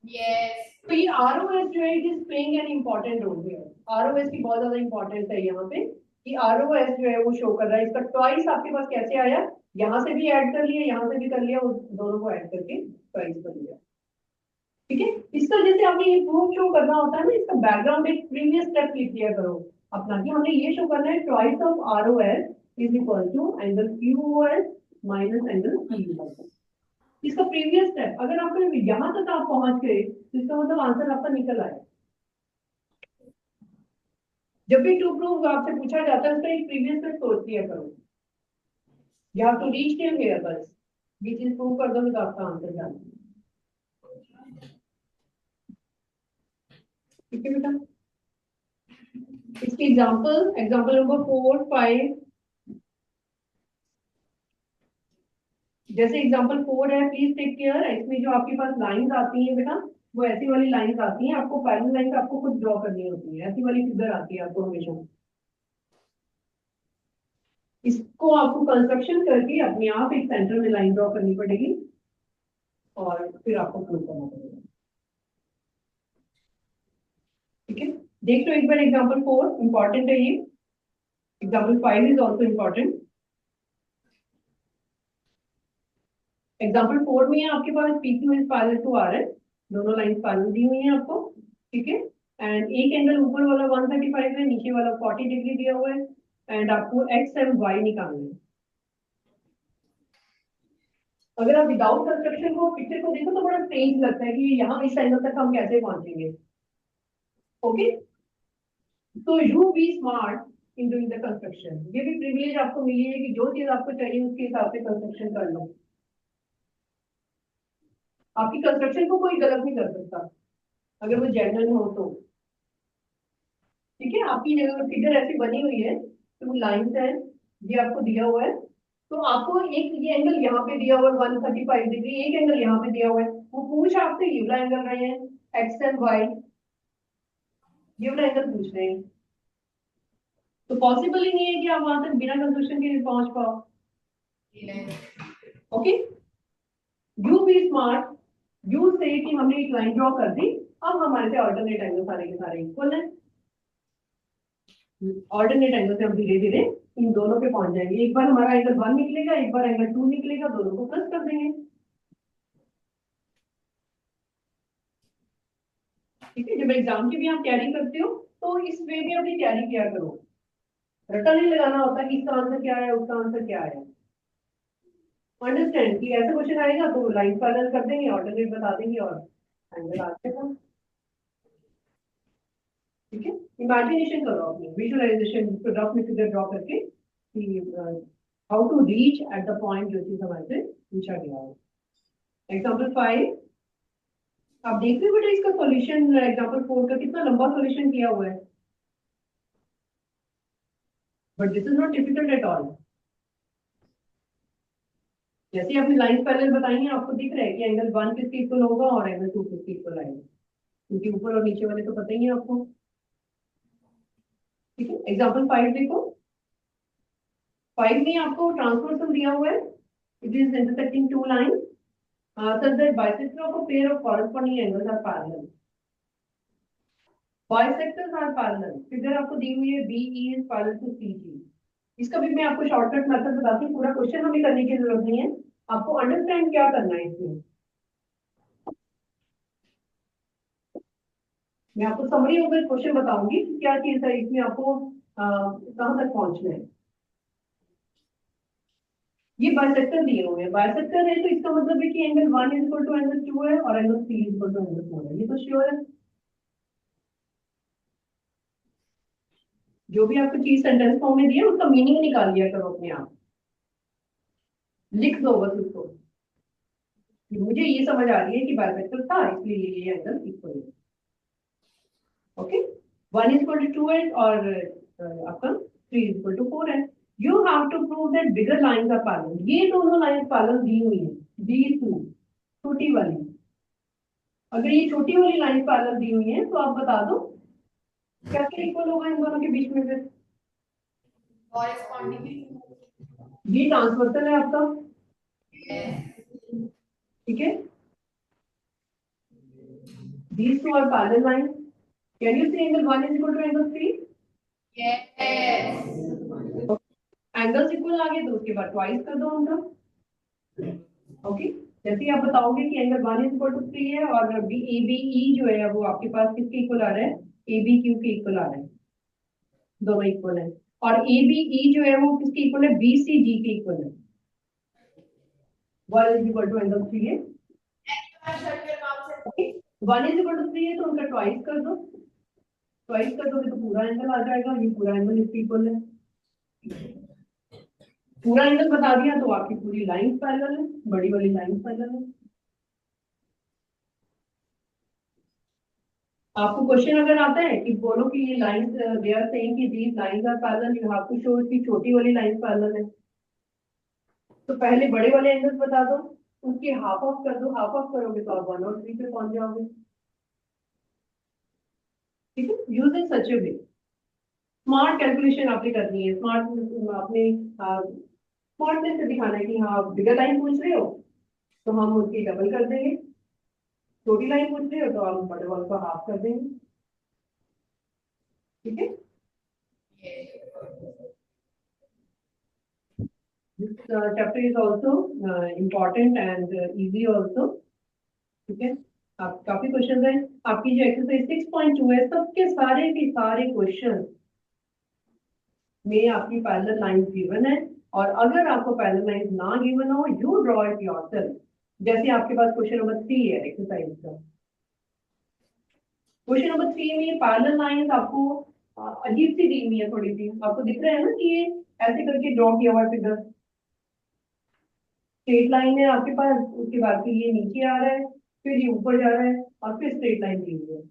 Yes. तो ये ROS जो है it is playing an important role here. ROS की बहुत ज्यादा इंपॉर्टेंस है यहाँ पे कि ROS जो है वो शो कर रहा है। इसका ट्वाइस आपके पास कैसे आया? यहाँ से भी ऐड कर लिया, यहाँ से भी कर लिया, उस दोनों को ऐड करके ट्वाइस कर लिया। ठीक है, इसका जैसे आपने ये प्रूफ शो करना होता है ना, इसका बैकग्राउंड एक प्रीवियस स्टेप लिख लिया करो अपना कि हमने ये शो करना है twice of ROS is equal to angle QOS minus angle POS। इसका प्रीवियस स्टेप अगर आपको यहाँ तक आप पहुंच गए तो इसका मतलब आंसर आपका निकल आया। जब भी टू प्रूव आपसे पूछा जाता है उसका एक प्रीवियस स्टेप सोच लिया करो। You have to reach till here, बस ये चीज प्रूव कर दो तो आपका आंसर जाना। ठीक है बेटा, इसकी एग्जाम्पल नंबर 4 5, जैसे एग्जाम्पल 4 है, प्लीज टेक केयर। इसमें जो आपके पास लाइंस आती हैं बेटा वो ऐसी वाली लाइंस आती हैं, आपको पैरेलल लाइंस आपको खुद ड्रॉ करनी होती है। ऐसी वाली फिगर आती है आपको हमेशा, इसको आपको कंस्ट्रक्शन करके अपने आप एक सेंटर में लाइन ड्रॉ करनी पड़ेगी और फिर आपको प्रूव करना पड़ेगा। देख लो एक बार एग्जाम्पल 4 इंपॉर्टेंट है ये, example 5 is also important. Example 4 में है आपके पास PQ is parallel to RN, दोनों लाइन पैरेलल दी हुई है आपको, ठीक है। एंड एक एंगल ऊपर वाला 135 है, नीचे वाला 40 डिग्री दिया हुआ है, एंड आपको X एंड Y निकालना है। अगर आप विदाउट कंस्ट्रक्शन को पिक्चर को देखो तो बड़ा स्ट्रेंज लगता है कि यहाँ इस एंगल तक हम कैसे पहुंचेंगे। ओके, तो you be smart in doing the construction. ये भी प्रिविलेज आपको मिली है कि जो चीज आपको चाहिए उसके हिसाब से कंस्ट्रक्शन कर लो। आपकी कंस्ट्रक्शन को कोई गलत नहीं कर सकता अगर वो जेन्युइन हो तो, ठीक है। आपकी जगह फिगर ऐसी बनी हुई है तो वो लाइंस है, ये आपको दिया हुआ है, तो आपको एक ये एंगल यहाँ पे दिया हुआ है 135 डिग्री, एक एंगल यहाँ पे दिया हुआ है, वो पूछ आपसे ये वाला एंगल रहे हैं एक्स एंड वाई, ये वाला एंगल पूछ रहे हैं, तो पॉसिबल ही नहीं है कि आप वहां तक बिना कंस्ट्रक्शन के पहुंच पाओ। Okay, you be smart, you से कि हमने एक लाइन ड्रॉ कर दी, अब हमारे से ऑल्टरनेट एंगल सारे के सारे इक्वल है, ऑल्टरनेट एंगल से हम धीरे धीरे इन दोनों पे पहुंच जाएंगे। एक बार हमारा एंगल 1 निकलेगा, एक बार एंगल 2 निकलेगा, दोनों को प्लस कर देंगे, ठीक है। जब एग्जाम की भी आप तैयारी करते हो तो इस वे में अपनी तैयारी किया करो, रट्टा नहीं लगाना होता कि इसका आंसर क्या है उसका आंसर क्या है। अंडरस्टैंड कि ऐसा क्वेश्चन आएगा तो लाइन पैरेलल कर देंगे, ऑल्टरनेट बता देंगे और एंगल आ जाएगा, ठीक है। इमेजिनेशन करो अपनी, विजुअलाइजेशन रफ में फिगर ड्रॉ करके कि how to reach at the point जो चीज हमारे से पूछा गया है। एग्जाम्पल 5 आप देख रहे हो बेटा, इसका सॉल्यूशन एग्जाम्पल 4 का कितना लंबा सॉल्यूशन किया हुआ है, but this is not difficult at all. जैसे आपने लाइन पैरेलल बताई है आपको दिख रहा है कि एंगल 1 किसके इक्वल होगा और एंगल 2 किसके इक्वल आएगा, क्योंकि ऊपर और नीचे वाले तो पता ही है आपको, ठीक है। एग्जाम्पल 5 देखो, 5 में आपको ट्रांसवर्सल दिया हुआ है, it is intersecting two line such that bisector of a pair of corresponding angles are parallel. Bisectors are parallel. Figure आपको दी हुई है BE is parallel to CG। इसका भी मैं आपको शॉर्टकट मेथड बताती हूँ, पूरा क्वेश्चन हमें करने की जरूरत नहीं है, आपको अंडरस्टैंड क्या करना है इसमें। मैं आपको समरी होकर क्वेश्चन बताऊंगी कि क्या चीज है इसमें, आपको कहाँ तक पहुंचना है। ये बाइसेक्टर दिए हुए हैं, बाइसेक्टर है तो इसका मतलब है कि angle 1 is equal to angle 2 है और angle 3 is equal to angle 4 है, ये तो श्योर है। जो भी आपको चीज सेंटेंस फॉर्म में दिया उसका मीनिंग निकाल लिया करो अपने आप, लिख दो बस उसको, मुझे ये समझ आ रही है कि बाइसेक्टर था इसलिए ये एंगल इक्वल है। ओके, 1 इज इक्वल टू 2 है और आपका 3 इज इक्वल टू 4 है। You have to prove that bigger lines are parallel, ये दोनों लाइंस पैरेलल दी हुई है, दी टू छोटी वाली, अगर ये छोटी वाली लाइन पैरेलल दी हुई है तो आप बता दो क्या क्या इक्वल होगा इन दोनों के बीच में फिर। कॉरेस्पॉन्डिंग ये ट्रांसवर्सल है आपका, ठीक है। These two are parallel lines. Can you see angle 1 is equal to angle 3? Yes angles equal आ गए तो उसके बाद ट्वाइस कर दो उनका, ओके। जैसे ही आप बताओगे कि एंगल 1 इज इक्वल टू 3 है और बी ए बी ई जो है वो आपके पास किसके इक्वल आ रहा है, ए बी क्यू के इक्वल आ रहा है, दोनों इक्वल है, और ए बी ई जो है वो किसके इक्वल है, बी सी जी के इक्वल है, 1 इज इक्वल टू एंगल 3 है, ओके। 1 इज इक्वल टू 3 है तो उनका ट्वाइस कर दो, ट्वाइस कर दोगे तो पूरा एंगल आ जाएगा, ये पूरा एंगल इसके इक्वल है, पूरा एंगल बता दिया तो आपकी पूरी लाइन पैरेलल है, बड़ी वाली लाइन पैरेलल है। आपको क्वेश्चन अगर आता है कि बोलो कि ये लाइंस दे आर सेइंग कि these lines are parallel, you have to show कि छोटी वाली लाइन पैरेलल है, तो पहले बड़े वाले एंगल्स बता दो, उसके हाफ ऑफ कर दो, हाफ ऑफ करोगे तो आप 1 और 3 पे पहुंच जाओगे, ठीक है। यूजिंग सच ए वे स्मार्ट कैलकुलेशन आपने करनी है, स्मार्ट आपने स्मार्टनेस से दिखाना है कि हाँ बिगर लाइन पूछ रहे हो तो हम उसकी डबल कर देंगे, छोटी लाइन पूछ रहे हो तो हम बड़े वाले को हाफ कर देंगे, ठीक है। This chapter is also important and easy also. ठीक है, आप काफी क्वेश्चन हैं। आपकी जो एक्सरसाइज 6.2 है, सबके सारे के सारे क्वेश्चन में आपकी पैरेलल लाइंस गिवन है, और अगर आपको पैरेलल लाइंस ना गिवन हो, यू ड्रॉ इट योरसेल्फ। जैसे आपके पास क्वेश्चन नंबर 3 है एक्सरसाइज का। क्वेश्चन नंबर 3 में पैरेलल लाइंस आपको अजीब सी दी हुई है, थोड़ी सी आपको दिख रहा है ना कि ये ऐसे करके ड्रॉ किया हुआ फिगर, स्ट्रेट लाइन है आपके पास, उसके बाद फिर ये नीचे आ रहा है, फिर ये ऊपर जा रहा है, और फिर स्ट्रेट लाइन दी हुई है।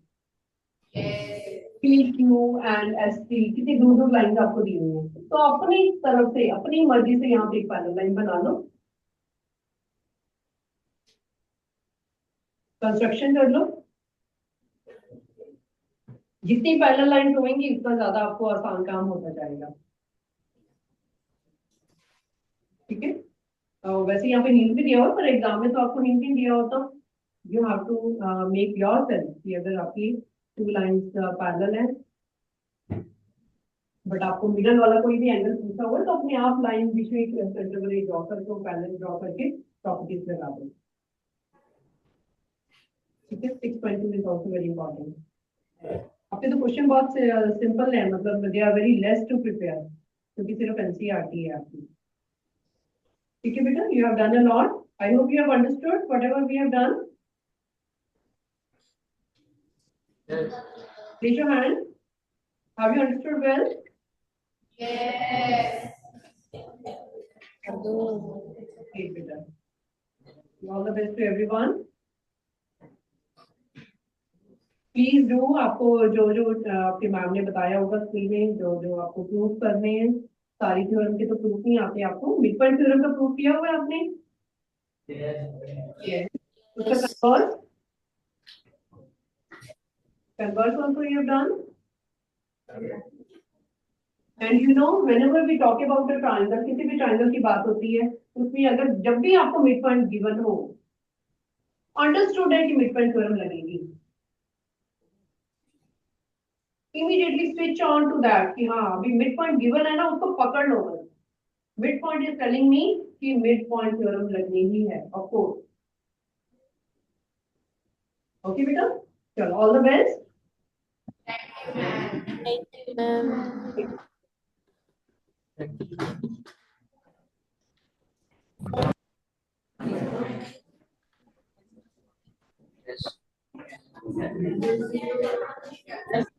P Q and S T कितनी दूर दूर लाइन आपको दी हुई है, तो अपनी तरफ से अपनी मर्जी से यहाँ पे एक पैरेलल लाइन बना लो, कंस्ट्रक्शन कर लो। जितनी पैरेलल लाइन होंगी उतना ज्यादा आपको आसान काम होता जाएगा। ठीक है, वैसे यहाँ पे हिंट भी दिया हो, पर एग्जाम में तो आपको हिंट नहीं दिया होता। You have to make yourself कि अगर आपकी टू लाइंस पैरेलल है, बट आपको मिडल वाला कोई भी एंगल पूछा हुआ है, तो अपने आप लाइन बीच में सेंटर वाले ड्रॉ करके पैरेलल ड्रॉ करके प्रॉपर्टीज लगा दो। ठीक है, 6.2 इज आल्सो वेरी इंपॉर्टेंट। आपके तो क्वेश्चन बहुत सिंपल है, मतलब they are very less to prepare, क्योंकि सिर्फ एनसीईआरटी है आपकी। ठीक है बेटा, you have done a lot. I hope you have understood whatever we have done. Yes. Raise your hand. Have you understood well? Yes. Okay, beta. All the best to everyone. Please do, आपको जो जो आपके मैम ने बताया होगा स्कूल में, जो जो आपको प्रूफ करने हैं, सारी थ्योरम के तो प्रूफ नहीं आते आपको। मिड पॉइंट थ्योरम का प्रूफ किया हुआ है आपने? Yes. उसका converse, converse also you have done. And you know, whenever we talk about a triangle, किसी भी ट्रायंगल की बात होती है, उसमें अगर जब भी आपको मिड पॉइंट गिवन हो, अंडरस्टूड है कि मिड पॉइंट थ्योरम लगेगी, immediately switch on to that कि हाँ अभी मिड पॉइंट गिवन है ना, उसको पकड़ लो बस। Mid point is telling me कि मिड पॉइंट थ्योरम लगनी ही है, ऑफ कोर्स। ओके बेटा, चलो, all the best. Thank you, ma'am. Yes.